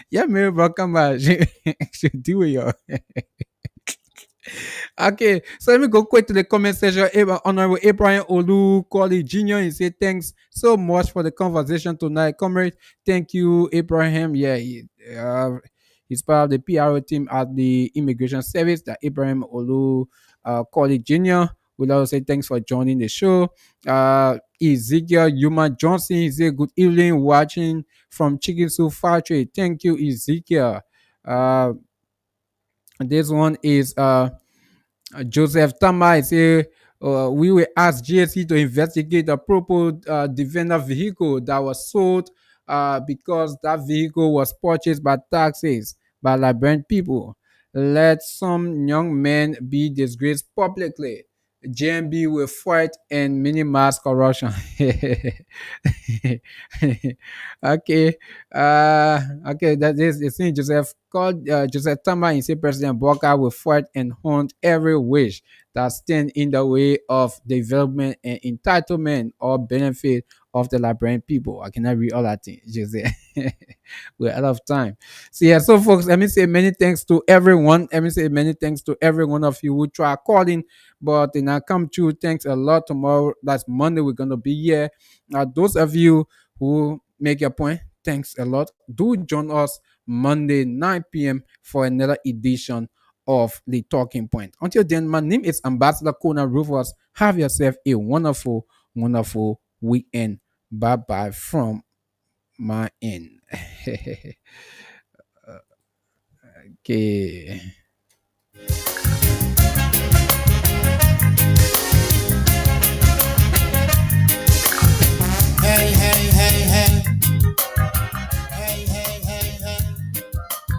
Yeah, maybe bro, come back. Should do it, yo. Okay, so let me go quick to the comment section. Honorable Abraham Olu Koli Jr. He said, thanks so much for the conversation tonight. Comrade, thank you, Abraham. Yeah, he's part of the PRO team at the Immigration Service, the Abraham Olu Koli Jr. We'd also say thanks for joining the show. Ezekiel Yuma Johnson, he said, good evening, watching from Chicken Soup Factory. Thank you, Ezekiel. This one is Joseph Tama say we will ask GSC to investigate the proposed defender vehicle that was sold because that vehicle was purchased by taxes by Liberian people. Let some young men be disgraced publicly. JMB will fight and minimize corruption. Okay. Okay, that is the thing. Joseph called Joseph Tamba and say President Boka will fight and hunt every wish that stand in the way of development and entitlement or benefit of the Liberian people. I cannot read all that thing. Joseph. We're out of time. So yeah, so folks, let me say many thanks to everyone. Let me say many thanks to every one of you who try calling, but then I come to thanks a lot tomorrow. That's Monday. We're gonna be here. Those of you who make your point, thanks a lot. Do join us Monday 9 p.m. for another edition of the Talking Point. Until then, my name is Ambassador KONAH Rufus. Have yourself a wonderful, wonderful weekend. Bye bye from my end. Okay.